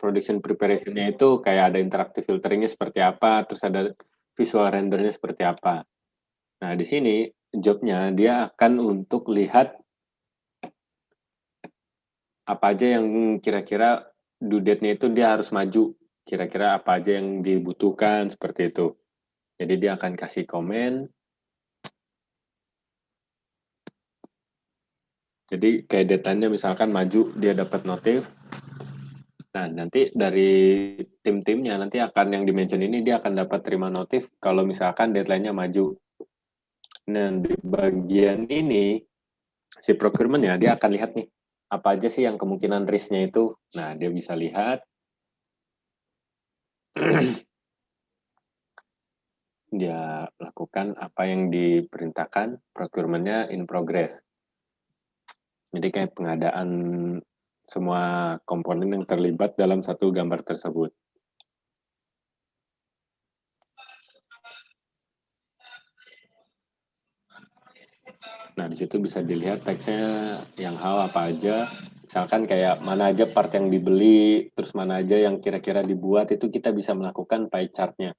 production preparation-nya itu kayak ada interactive filtering-nya seperti apa, terus ada visual render-nya seperti apa. Nah, di sini job-nya dia akan untuk lihat apa aja yang kira-kira due date-nya itu dia harus maju. Kira-kira apa aja yang dibutuhkan, seperti itu. Jadi dia akan kasih komen. Jadi kayak datanya misalkan maju, dia dapat notif. Nah, nanti dari tim-timnya nanti akan yang dimention ini dia akan dapat terima notif kalau misalkan deadline-nya maju. Nah, di bagian ini si procurement ya dia akan lihat nih apa aja sih yang kemungkinan risk-nya itu. Nah, dia bisa lihat dia lakukan apa yang diperintahkan, procurement-nya in progress. Jadi kayak pengadaan semua komponen yang terlibat dalam satu gambar tersebut. Nah, di situ bisa dilihat teksnya yang hal apa aja. Misalkan kayak mana aja part yang dibeli, terus mana aja yang kira-kira dibuat, itu kita bisa melakukan pie chart-nya.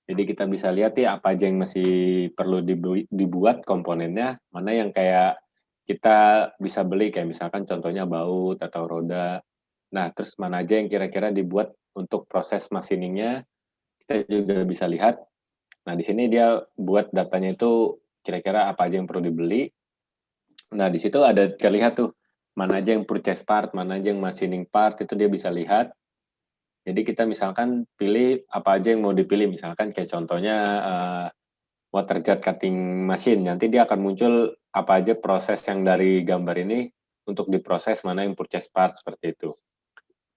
Jadi kita bisa lihat ya apa aja yang masih perlu dibuat komponennya, mana yang kayak kita bisa beli, kayak misalkan contohnya baut atau roda. Nah, terus mana aja yang kira-kira dibuat untuk proses machiningnya, kita juga bisa lihat. Nah, di sini dia buat datanya itu kira-kira apa aja yang perlu dibeli. Nah, di situ ada terlihat tuh mana aja yang purchase part, mana aja yang machining part, itu dia bisa lihat. Jadi kita misalkan pilih apa aja yang mau dipilih, misalkan kayak contohnya water jet cutting machine, nanti dia akan muncul apa aja proses yang dari gambar ini untuk diproses, mana yang purchase part, seperti itu.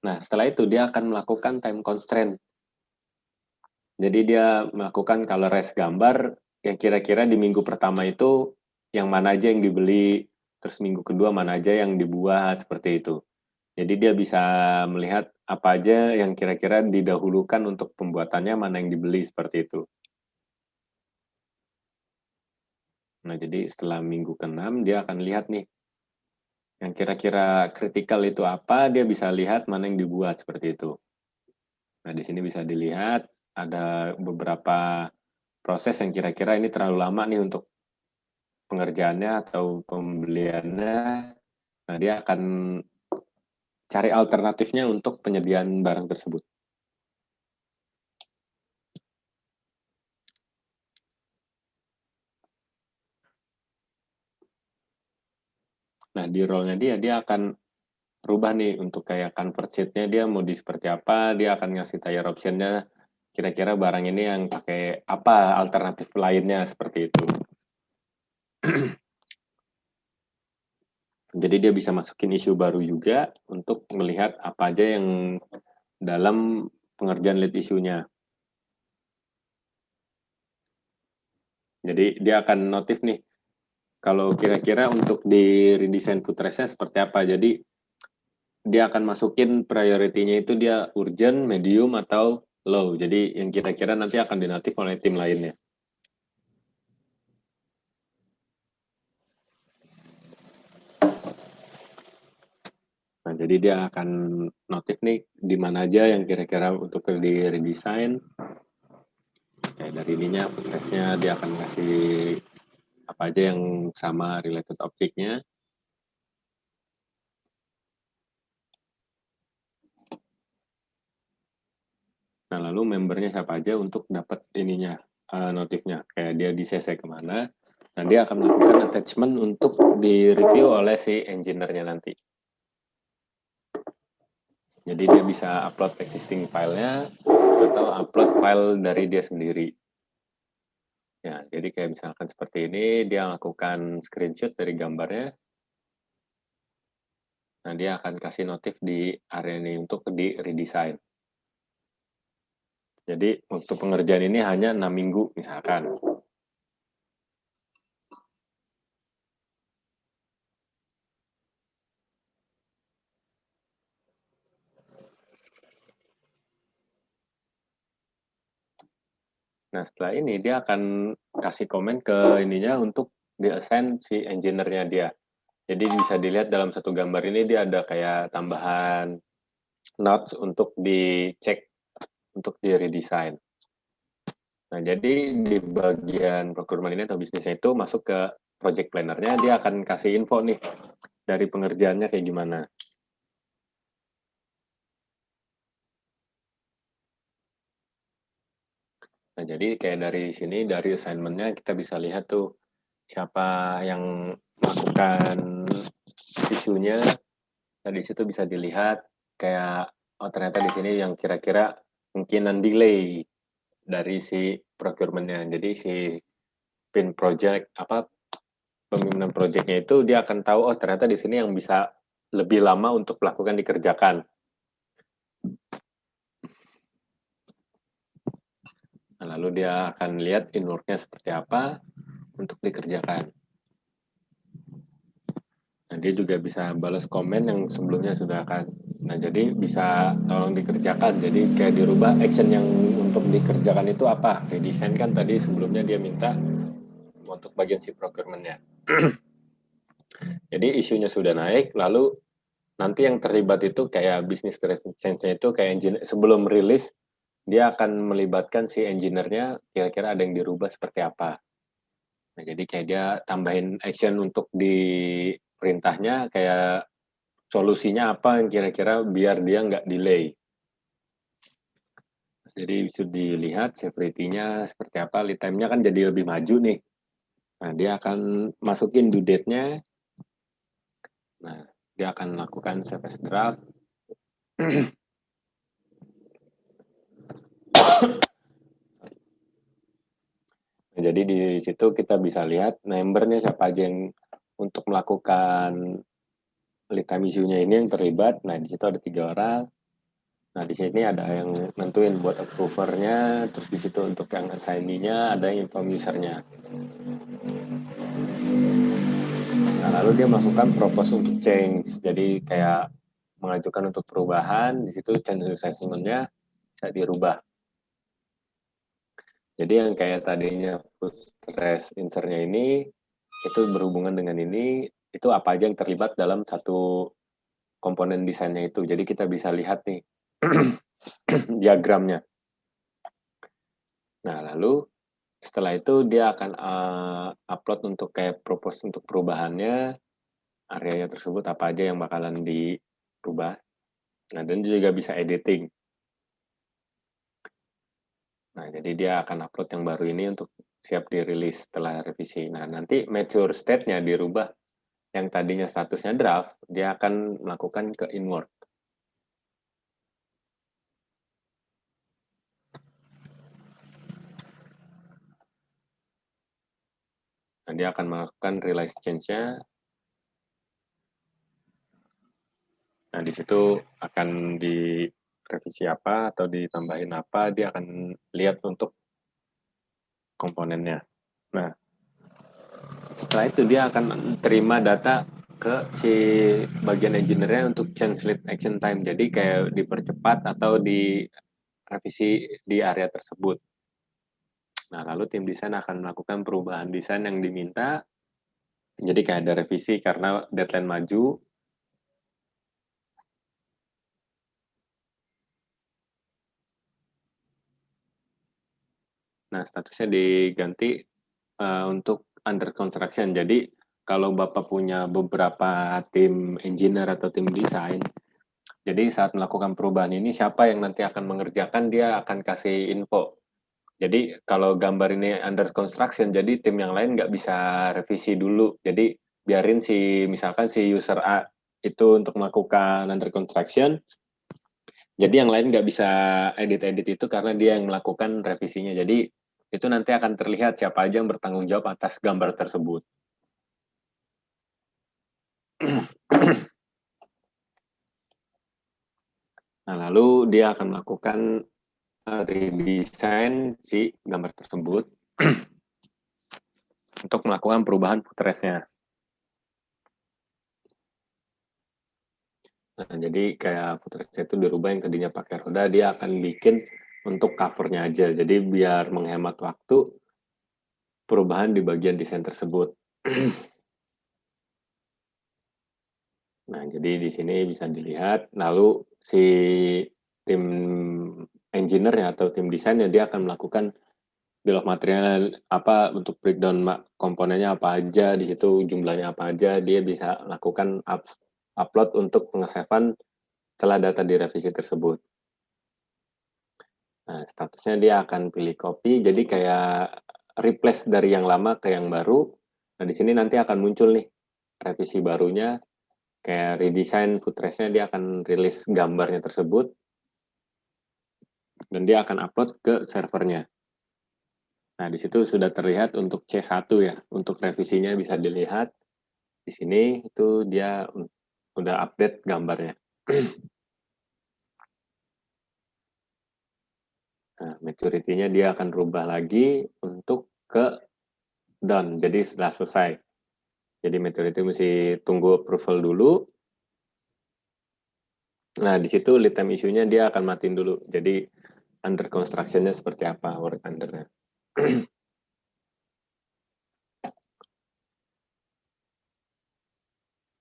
Nah, setelah itu dia akan melakukan time constraint. Jadi dia melakukan colorize gambar yang kira-kira di minggu pertama itu yang mana aja yang dibeli, terus minggu kedua mana aja yang dibuat, seperti itu. Jadi dia bisa melihat apa aja yang kira-kira didahulukan untuk pembuatannya, mana yang dibeli, seperti itu. Nah, jadi setelah minggu ke-6 dia akan lihat nih, yang kira-kira kritikal itu apa, dia bisa lihat mana yang dibuat, seperti itu. Nah, di sini bisa dilihat ada beberapa proses yang kira-kira ini terlalu lama nih untuk pengerjaannya atau pembeliannya. Nah, dia akan cari alternatifnya untuk penyediaan barang tersebut. Nah, di role-nya dia akan rubah nih untuk kayak convert sheet-nya dia mau di seperti apa, dia akan ngasih tire option-nya, kira-kira barang ini yang pakai apa alternatif lainnya, seperti itu. Jadi dia bisa masukin isu baru juga untuk melihat apa aja yang dalam pengerjaan lead isunya. Jadi dia akan notif nih, kalau kira-kira untuk di redesign footrest-nya seperti apa. Jadi dia akan masukin priority-nya itu dia urgent, medium, atau low. Jadi yang kira-kira nanti akan dinotif oleh tim lainnya. Nah, jadi dia akan notif nih di mana aja yang kira-kira untuk di redesign. Kayak dari ininya, footrest-nya dia akan kasih apa aja yang sama related object-nya. Nah, lalu membernya siapa aja untuk dapat ininya, notifnya. Kayak dia di CC kemana. Nah, dia akan melakukan attachment untuk di-review oleh si engineer-nya nanti. Jadi dia bisa upload existing file-nya atau upload file dari dia sendiri. Ya, jadi kayak misalkan seperti ini, dia lakukan screenshot dari gambarnya. Nah, dia akan kasih notif di area ini untuk di redesign. Jadi untuk pengerjaan ini hanya 6 minggu misalkan. Nah, setelah ini dia akan kasih komen ke ininya untuk di-assign si engineer-nya dia. Jadi bisa dilihat dalam satu gambar ini dia ada kayak tambahan notes untuk dicek, untuk di-redesign. Nah, jadi di bagian procurement ini atau bisnisnya itu masuk ke project planner-nya, dia akan kasih info nih dari pengerjaannya kayak gimana. Nah, jadi kayak dari sini, dari assignment-nya kita bisa lihat tuh siapa yang melakukan isunya. Nah, di situ bisa dilihat kayak, oh ternyata di sini yang kira-kira mungkinan delay dari si procurement-nya. Jadi si pin project, pemimpinan project-nya itu dia akan tahu, oh ternyata di sini yang bisa lebih lama untuk melakukan dikerjakan. Nah, lalu dia akan lihat inwork-nya seperti apa untuk dikerjakan. Nah, dia juga bisa balas komen yang sebelumnya sudah akan. Nah, jadi bisa tolong dikerjakan. Jadi kayak dirubah action yang untuk dikerjakan itu apa. Redesign kan tadi sebelumnya dia minta untuk bagian si procurement-nya. Jadi isunya sudah naik, lalu nanti yang terlibat itu kayak business change-nya itu kayak engineer, sebelum rilis dia akan melibatkan si engineer-nya, kira-kira ada yang dirubah seperti apa. Nah, jadi kayak dia tambahin action untuk di perintahnya, kayak solusinya apa yang kira-kira biar dia nggak delay. Jadi bisa dilihat security-nya seperti apa, lead time-nya kan jadi lebih maju nih. Nah, dia akan masukin due date-nya. Nah, dia akan melakukan save as draft. Nah, jadi di situ kita bisa lihat membernya siapa aja yang untuk melakukan lead time issue-nya ini yang terlibat. Nah, di situ ada 3 orang. Nah, di sini ada yang nentuin buat approver-nya, terus di situ untuk yang assignee-nya ada yang inform user-nya. Nah, lalu dia masukkan propose untuk change. Jadi kayak mengajukan untuk perubahan, di situ change assessment-nya bisa dirubah. Jadi yang kayak tadinya food stress insert-nya ini, itu berhubungan dengan ini, itu apa aja yang terlibat dalam satu komponen desainnya itu. Jadi kita bisa lihat nih diagramnya. Nah, lalu setelah itu dia akan upload untuk kayak propose untuk perubahannya, areanya tersebut apa aja yang bakalan dirubah. Nah, dan juga bisa editing. Nah, jadi dia akan upload yang baru ini untuk siap dirilis setelah revisi. Nah, nanti mature state-nya dirubah. Yang tadinya statusnya draft, dia akan melakukan ke inward. Nah, dia akan melakukan release change-nya. Nah, di situ akan direvisi apa atau ditambahin apa, dia akan lihat untuk komponennya. Nah, setelah itu dia akan terima data ke si bagian engineer-nya untuk change lead action time. Jadi kayak dipercepat atau direvisi di area tersebut. Nah, lalu tim desain akan melakukan perubahan desain yang diminta. Jadi kayak ada revisi karena deadline maju. Nah, statusnya diganti untuk under construction. Jadi kalau Bapak punya beberapa tim engineer atau tim desain, jadi saat melakukan perubahan ini siapa yang nanti akan mengerjakan, dia akan kasih info. Jadi kalau gambar ini under construction, jadi tim yang lain nggak bisa revisi dulu. Jadi biarin misalkan si user A itu untuk melakukan under construction, jadi yang lain nggak bisa edit-edit itu karena dia yang melakukan revisinya. Jadi itu nanti akan terlihat siapa aja yang bertanggung jawab atas gambar tersebut. Nah, lalu dia akan melakukan redesign si gambar tersebut untuk melakukan perubahan footrest-nya. Nah, jadi kayak footrest itu dirubah, yang tadinya pakai roda, dia akan bikin untuk covernya aja. Jadi biar menghemat waktu perubahan di bagian desain tersebut. Nah, jadi di sini bisa dilihat, lalu si tim engineer atau tim desainnya dia akan melakukan bill of material apa untuk breakdown komponennya apa aja, di situ jumlahnya apa aja, dia bisa lakukan upload untuk pengesavan setelah data direvisi tersebut. Nah, statusnya dia akan pilih copy, jadi kayak replace dari yang lama ke yang baru. Nah, di sini nanti akan muncul nih revisi barunya, kayak redesign footrest-nya, dia akan rilis gambarnya tersebut, dan dia akan upload ke servernya. Nah, di situ sudah terlihat untuk C1 ya, untuk revisinya bisa dilihat. Di sini itu dia udah update gambarnya. Nah, maturity-nya dia akan rubah lagi untuk ke done, jadi setelah selesai. Jadi maturity mesti tunggu approval dulu. Nah, di situ lead time issue-nya dia akan matiin dulu. Jadi under construction-nya seperti apa, work under-nya.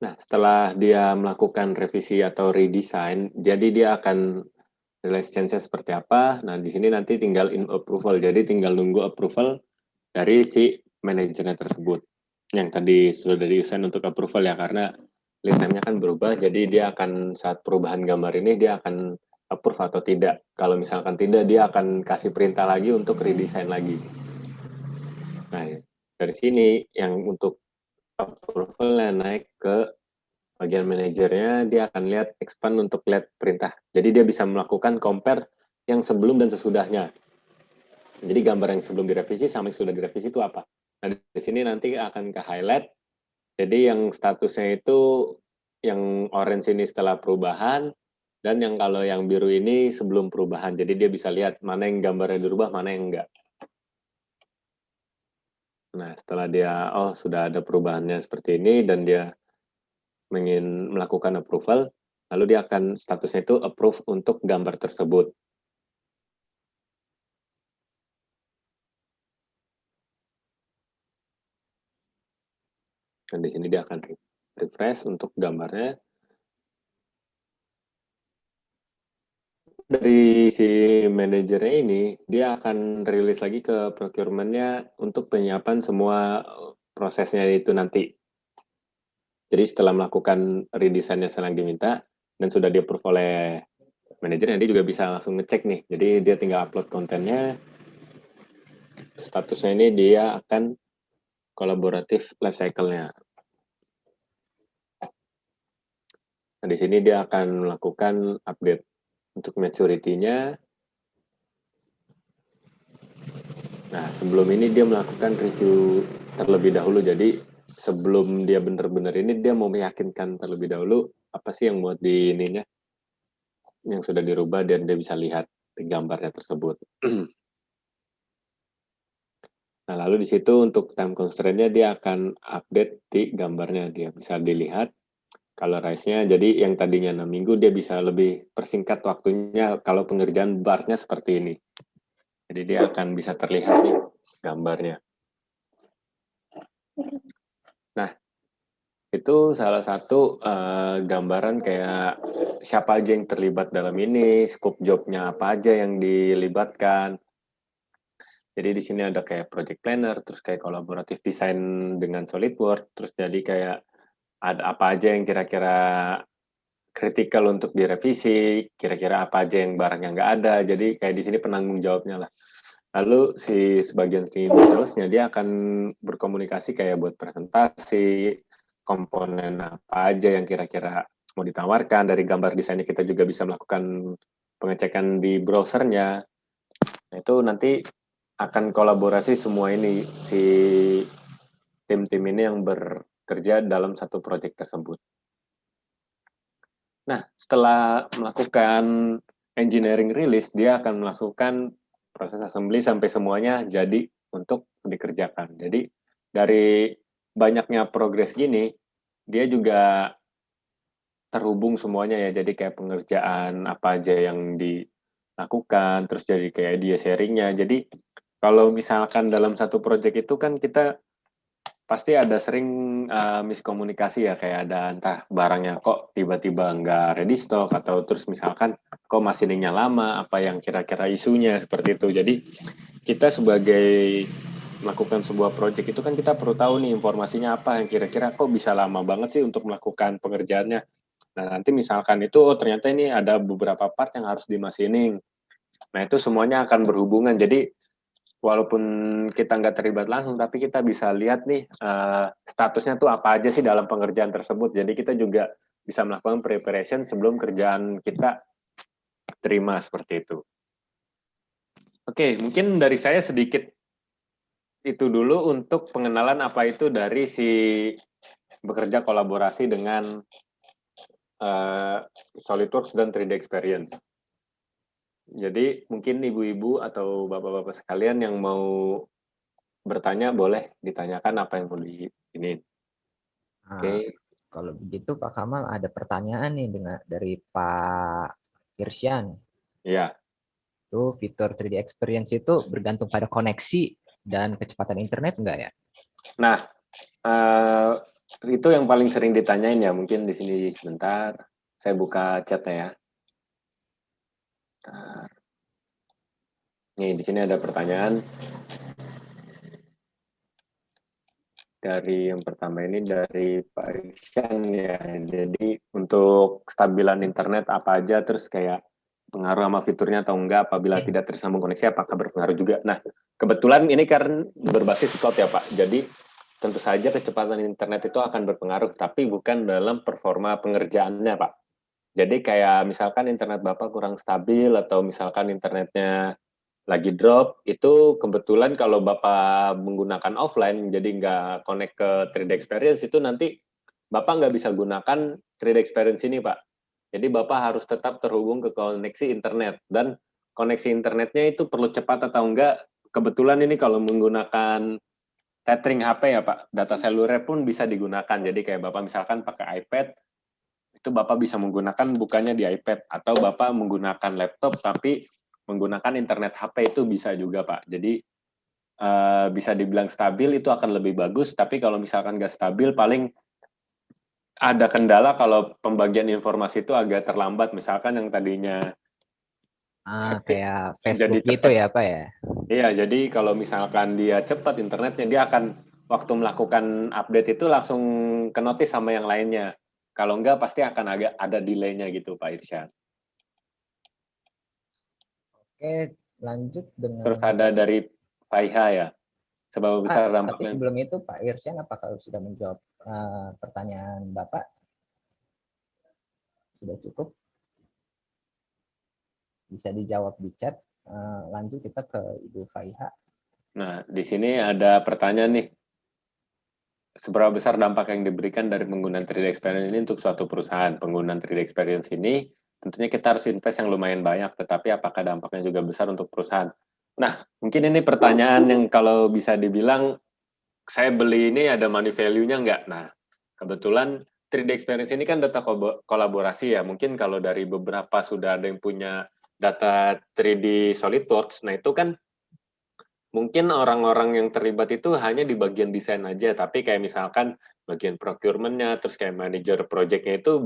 Nah, setelah dia melakukan revisi atau redesign, jadi dia akan release change-nya seperti apa. Nah, di sini nanti tinggal in approval. Jadi tinggal nunggu approval dari si manajernya tersebut. Yang tadi sudah diusahain untuk approval ya, karena lead time-nya kan berubah. Jadi dia akan saat perubahan gambar ini, dia akan approve atau tidak. Kalau misalkan tidak, dia akan kasih perintah lagi untuk redesign lagi. Nah, dari sini yang untuk approval naik ke bagian manajernya, dia akan lihat expand untuk lihat perintah. Jadi dia bisa melakukan compare yang sebelum dan sesudahnya. Jadi gambar yang sebelum direvisi sama yang sudah direvisi itu apa. Nah, di sini nanti akan ke highlight. Jadi yang statusnya itu yang orange ini setelah perubahan, dan yang kalau yang biru ini sebelum perubahan. Jadi dia bisa lihat mana yang gambarnya dirubah, mana yang enggak. Nah, setelah dia, oh sudah ada perubahannya seperti ini, dan dia ingin melakukan approval, lalu dia akan statusnya itu approve untuk gambar tersebut. Dan di sini dia akan refresh untuk gambarnya. Dari si manajernya ini, dia akan rilis lagi ke procurement-nya untuk penyiapan semua prosesnya itu nanti. Jadi setelah melakukan redesign-nya yang diminta, dan sudah di-approve oleh manajernya, dia juga bisa langsung ngecek nih. Jadi dia tinggal upload kontennya, statusnya ini dia akan kolaboratif life cycle-nya. Nah, di sini dia akan melakukan update untuk maturity-nya. Nah, sebelum ini dia melakukan review terlebih dahulu. Jadi sebelum dia benar-benar ini, dia mau meyakinkan terlebih dahulu apa sih yang buat di ininya, yang sudah dirubah, dan dia bisa lihat di gambarnya tersebut. Nah, lalu di situ untuk time constraint-nya dia akan update di gambarnya. Dia bisa dilihat colorize-nya. Jadi yang tadinya 6 minggu, dia bisa lebih persingkat waktunya kalau pengerjaan bar-nya seperti ini. Jadi dia akan bisa terlihat nih gambarnya. Nah, itu salah satu gambaran kayak siapa aja yang terlibat dalam ini, scope job-nya apa aja yang dilibatkan. Jadi di sini ada kayak project planner, terus kayak kolaboratif desain dengan SolidWorks, terus jadi kayak ada apa aja yang kira-kira kritikal untuk direvisi, kira-kira apa aja yang barang yang nggak ada. Jadi kayak di sini penanggung jawabnya lah. Lalu si sebagian tim salesnya dia akan berkomunikasi kayak buat presentasi, komponen apa aja yang kira-kira mau ditawarkan. Dari gambar desainnya kita juga bisa melakukan pengecekan di browsernya. Nah, itu nanti akan kolaborasi semua ini, si tim-tim ini yang bekerja dalam satu proyek tersebut. Nah, setelah melakukan engineering release, dia akan melakukan proses assembly sampai semuanya jadi untuk dikerjakan. Jadi dari banyaknya progres gini, dia juga terhubung semuanya ya. Jadi kayak pengerjaan apa aja yang dilakukan, terus jadi kayak dia sharingnya. Jadi kalau misalkan dalam satu project itu kan kita pasti ada sering miskomunikasi ya, kayak ada entah barangnya kok tiba-tiba nggak ready stock, atau terus misalkan kok masiningnya lama, apa yang kira-kira isunya seperti itu. Jadi kita sebagai melakukan sebuah project itu kan kita perlu tahu nih informasinya apa yang kira-kira kok bisa lama banget sih untuk melakukan pengerjaannya. Nah, nanti misalkan itu oh ternyata ini ada beberapa part yang harus dimasining. Nah, itu semuanya akan berhubungan. Jadi walaupun kita nggak terlibat langsung, tapi kita bisa lihat nih statusnya tuh apa aja sih dalam pengerjaan tersebut. Jadi kita juga bisa melakukan preparation sebelum kerjaan kita terima seperti itu. Oke, mungkin dari saya sedikit itu dulu untuk pengenalan apa itu dari si bekerja kolaborasi dengan SolidWorks dan 3D Experience. Jadi mungkin ibu-ibu atau bapak-bapak sekalian yang mau bertanya boleh ditanyakan apa yang mau di ini. Oke. Kalau begitu Pak Kamal ada pertanyaan nih dari Pak Irsyan. Iya. Itu fitur 3D Experience itu bergantung pada koneksi dan kecepatan internet enggak ya? Nah, Itu yang paling sering ditanyain ya, mungkin di sini sebentar. Saya buka chatnya ya. Bentar. Nih, di sini ada pertanyaan. Dari yang pertama ini dari Pak Iksan ya. Jadi untuk kestabilan internet apa aja, terus kayak pengaruh sama fiturnya atau enggak, apabila tidak tersambung koneksi apakah berpengaruh juga. Nah, kebetulan ini kan berbasis cloud ya Pak. Jadi tentu saja kecepatan internet itu akan berpengaruh, tapi bukan dalam performa pengerjaannya Pak. Jadi kayak misalkan internet Bapak kurang stabil atau misalkan internetnya lagi drop, itu kebetulan kalau Bapak menggunakan offline, jadi nggak connect ke 3D Experience, itu nanti Bapak nggak bisa gunakan 3D Experience ini, Pak. Jadi Bapak harus tetap terhubung ke koneksi internet, dan koneksi internetnya itu perlu cepat atau enggak, kebetulan ini kalau menggunakan tethering HP ya Pak, data seluler pun bisa digunakan, jadi kayak Bapak misalkan pakai iPad, itu Bapak bisa menggunakan bukannya di iPad, atau Bapak menggunakan laptop tapi menggunakan internet HP itu bisa juga Pak. Jadi bisa dibilang stabil itu akan lebih bagus, tapi kalau misalkan nggak stabil paling ada kendala kalau pembagian informasi itu agak terlambat, misalkan yang tadinya Kayak jadi Facebook gitu cepat. ya Pak ya? Iya, jadi kalau misalkan dia cepat internetnya, dia akan waktu melakukan update itu langsung ke notice sama yang lainnya. Kalau enggak pasti akan agak ada delay-nya gitu Pak Irsyad. Oke, lanjut dengan Terus ada dari Faiha ya, sebab besar tapi dampaknya. sebelum itu Pak Irsyan apakah sudah menjawab pertanyaan Bapak? Sudah cukup? Bisa dijawab di chat. Lanjut kita ke Ibu Faiha. Nah, di sini ada pertanyaan nih. Seberapa besar dampak yang diberikan dari penggunaan 3D Experience ini untuk suatu perusahaan? Penggunaan 3D Experience ini tentunya kita harus invest yang lumayan banyak, tetapi apakah dampaknya juga besar untuk perusahaan? Nah, mungkin ini pertanyaan yang kalau bisa dibilang, saya beli ini ada money value-nya nggak? Nah, kebetulan 3D Experience ini kan data kolaborasi ya. Mungkin kalau dari beberapa sudah ada yang punya data 3D SolidWorks, nah itu kan mungkin orang-orang yang terlibat itu hanya di bagian desain aja, tapi kayak misalkan bagian procurement-nya, terus kayak manager project-nya itu,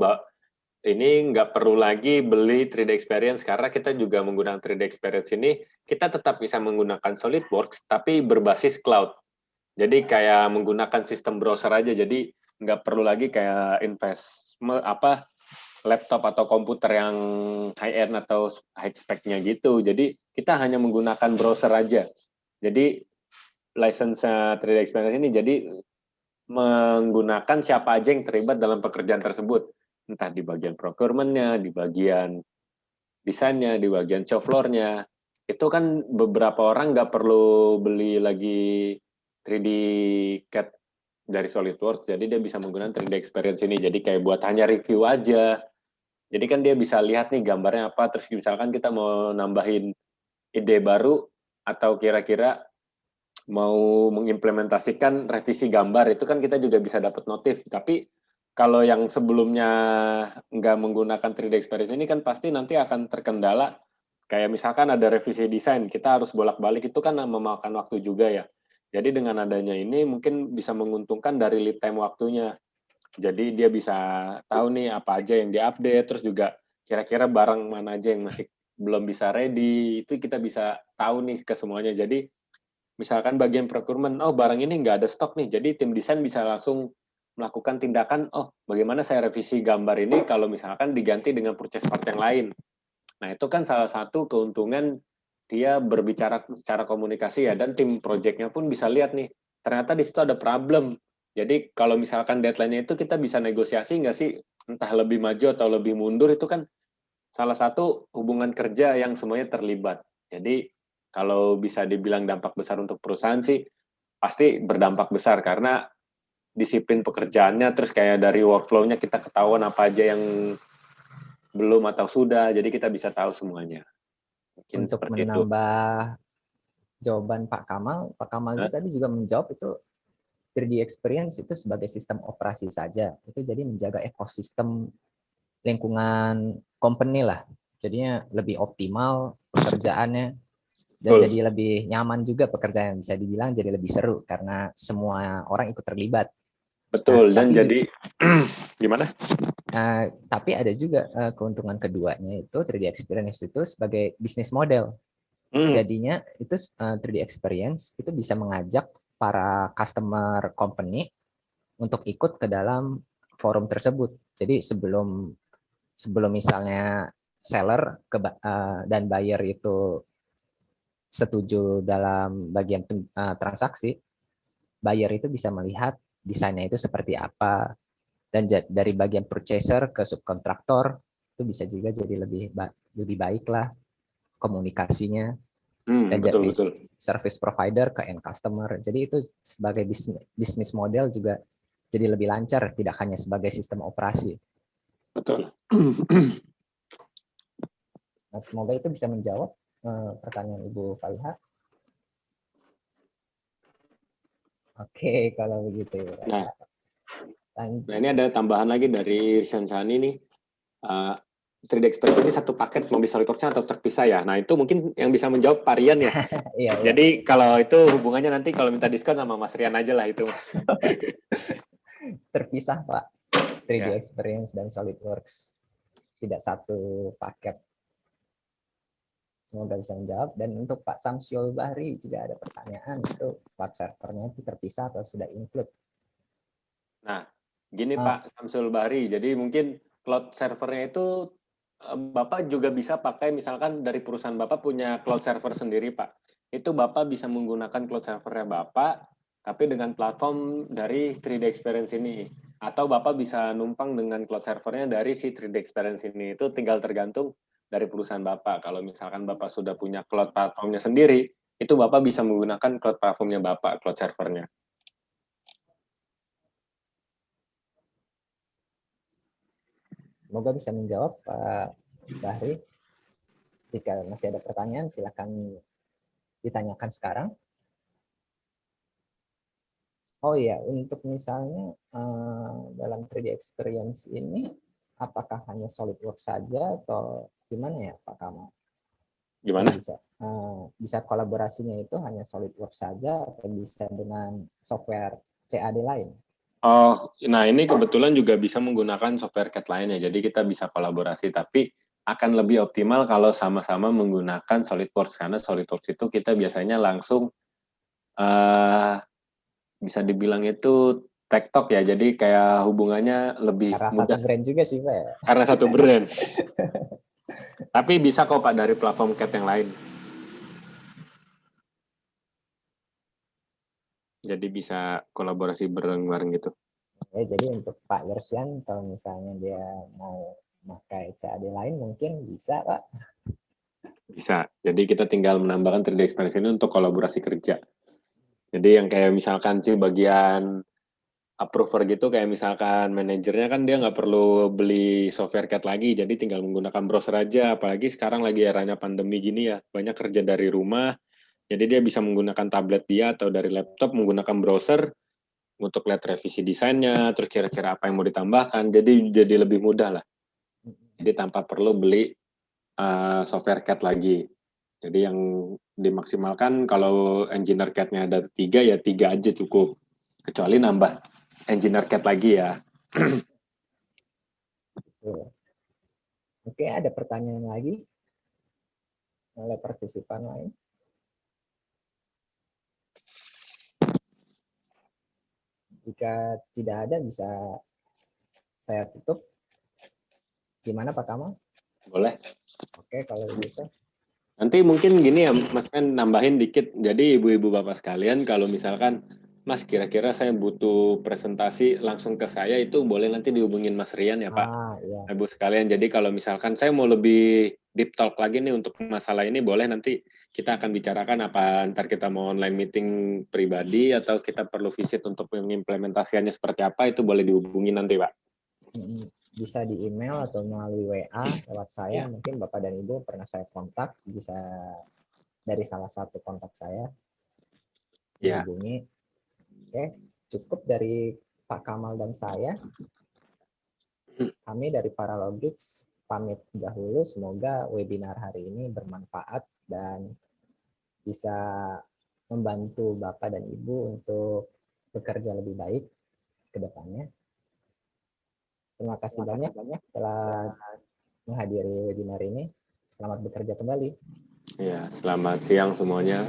ini nggak perlu lagi beli 3D Experience, karena kita juga menggunakan 3D Experience ini, kita tetap bisa menggunakan SolidWorks, tapi berbasis cloud. Jadi kayak menggunakan sistem browser aja, jadi nggak perlu lagi kayak invest laptop atau komputer yang high-end atau high spec-nya gitu. Jadi kita hanya menggunakan browser aja. Jadi license 3D Experience ini jadi menggunakan siapa aja yang terlibat dalam pekerjaan tersebut. Entah di bagian procurement-nya, di bagian desainnya, di bagian show floor-nya. Itu kan beberapa orang nggak perlu beli lagi 3D CAD dari SolidWorks, jadi dia bisa menggunakan 3D Experience ini. Jadi kayak buat hanya review aja. Jadi kan dia bisa lihat nih gambarnya apa, terus misalkan kita mau nambahin ide baru, atau kira-kira mau mengimplementasikan revisi gambar, itu kan kita juga bisa dapat notif. Tapi kalau yang sebelumnya nggak menggunakan 3D Experience ini kan pasti nanti akan terkendala. Kayak misalkan ada revisi desain, kita harus bolak-balik, itu kan memakan waktu juga ya. Jadi dengan adanya ini mungkin bisa menguntungkan dari lead time waktunya. Jadi dia bisa tahu nih apa aja yang diupdate, terus juga kira-kira barang mana aja yang masih belum bisa ready, itu kita bisa tahu nih ke semuanya. Jadi misalkan bagian procurement, oh barang ini nggak ada stok nih, jadi tim desain bisa langsung melakukan tindakan, oh bagaimana saya revisi gambar ini kalau misalkan diganti dengan purchase part yang lain. Nah itu kan salah satu keuntungan dia berbicara secara komunikasi ya, dan tim projectnya pun bisa lihat nih, ternyata di situ ada problem. Jadi kalau misalkan deadline-nya itu kita bisa negosiasi nggak sih, entah lebih maju atau lebih mundur, itu kan salah satu hubungan kerja yang semuanya terlibat. Jadi kalau bisa dibilang dampak besar untuk perusahaan sih, pasti berdampak besar karena disiplin pekerjaannya, terus kayak dari workflow-nya kita ketahuan apa aja yang belum atau sudah, jadi kita bisa tahu semuanya. Mungkin Untuk seperti itu. menambah jawaban Pak Kamal itu tadi juga menjawab itu 3D Experience itu sebagai sistem operasi saja. Itu jadi menjaga ekosistem lingkungan company lah. Jadinya lebih optimal pekerjaannya dan jadi lebih nyaman juga pekerjaan. Bisa dibilang jadi lebih seru karena semua orang ikut terlibat. Betul, dan jadi gimana? Tapi ada juga keuntungan keduanya itu 3D experience itu sebagai bisnis model. Jadinya itu 3D experience itu bisa mengajak para customer company untuk ikut ke dalam forum tersebut. Jadi sebelum misalnya seller dan buyer itu setuju dalam bagian transaksi, buyer itu bisa melihat desainnya itu seperti apa, dan dari bagian purchaser ke subkontraktor itu bisa juga jadi lebih baik lah komunikasinya, dan Betul, jadi betul. service provider ke end customer. Jadi itu sebagai bisnis model juga jadi lebih lancar, tidak hanya sebagai sistem operasi. Betul. Nah, semoga itu bisa menjawab pertanyaan Ibu Faiha. Oke, kalau begitu. Nah, ini ada tambahan lagi dari Shansani nih. 3D Experience ini satu paket mau di SolidWorks atau terpisah ya? Nah, itu mungkin yang bisa menjawab Pak Rian ya. Iya. Jadi kalau itu hubungannya nanti kalau minta diskon sama Mas Rian aja lah itu. Terpisah, Pak. 3D Experience dan SolidWorks. Tidak satu paket. Semoga bisa menjawab. Dan untuk Pak Samsyul Bahri juga ada pertanyaan, itu cloud servernya itu terpisah atau sudah include? Nah, gini Pak Samsyul Bahri, jadi mungkin cloud servernya itu Bapak juga bisa pakai, misalkan dari perusahaan Bapak punya cloud server sendiri Pak. Itu Bapak bisa menggunakan cloud servernya Bapak, tapi dengan platform dari 3D Experience ini. Atau Bapak bisa numpang dengan cloud servernya dari si 3D Experience ini. Itu tinggal tergantung dari perusahaan Bapak. Kalau misalkan Bapak sudah punya cloud platformnya sendiri, itu Bapak bisa menggunakan cloud platformnya Bapak, cloud servernya. Semoga bisa menjawab Pak Bahri. Jika masih ada pertanyaan, silakan ditanyakan sekarang. Oh iya, untuk misalnya dalam 3D Experience ini, apakah hanya SolidWorks saja atau gimana ya Pak Kamal? Gimana? Bisa kolaborasinya itu hanya SolidWorks saja atau bisa dengan software CAD lain? Oh, nah ini kebetulan juga bisa menggunakan software CAD lainnya, jadi kita bisa kolaborasi, tapi akan lebih optimal kalau sama-sama menggunakan SolidWorks, karena SolidWorks itu kita biasanya langsung bisa dibilang itu tektok ya, jadi kayak hubungannya lebih Karena mudah. satu brand juga sih Pak. Karena satu brand. Tapi bisa kok Pak dari platform CAD yang lain. Jadi bisa kolaborasi bareng-bareng gitu. Jadi untuk Pak Yersian, kalau misalnya dia mau pakai CAD lain mungkin bisa Pak. Bisa. Jadi kita tinggal menambahkan 3D Experience ini untuk kolaborasi kerja. Jadi yang kayak misalkan sih bagian approver gitu, kayak misalkan manajernya kan dia nggak perlu beli software CAD lagi, jadi tinggal menggunakan browser aja. Apalagi sekarang lagi eranya pandemi gini ya, banyak kerja dari rumah, jadi dia bisa menggunakan tablet dia atau dari laptop menggunakan browser untuk lihat revisi desainnya, terus kira-kira apa yang mau ditambahkan, jadi lebih mudah lah. Jadi tanpa perlu beli software CAD lagi. Jadi yang dimaksimalkan kalau engineer CAD-nya ada 3, ya 3 aja cukup. Kecuali nambah engineer CAD lagi ya. Oke, ada pertanyaan lagi oleh partisipan lain? Jika tidak ada, bisa saya tutup. Gimana Pak Kamal? Boleh. Oke, kalau begitu. Nanti mungkin gini ya, Mas kan nambahin dikit. Jadi ibu-ibu bapak sekalian, kalau misalkan Mas kira-kira saya butuh presentasi langsung ke saya, itu boleh nanti dihubungin Mas Rian ya Pak. Iya. Ibu sekalian, jadi kalau misalkan saya mau lebih deep talk lagi nih untuk masalah ini, boleh nanti kita akan bicarakan apa ntar kita mau online meeting pribadi atau kita perlu visit untuk mengimplementasiannya seperti apa, itu boleh dihubungi nanti Pak. Bisa di email atau melalui WA lewat saya. Mungkin Bapak dan Ibu pernah saya kontak, bisa dari salah satu kontak saya dihubungi. Oke, cukup dari Pak Kamal dan saya. Kami dari Paralogix pamit dahulu. Semoga webinar hari ini bermanfaat dan bisa membantu Bapak dan Ibu untuk bekerja lebih baik. ke depannya. Terima kasih banyak telah menghadiri webinar ini. Selamat bekerja kembali. Ya, selamat siang semuanya.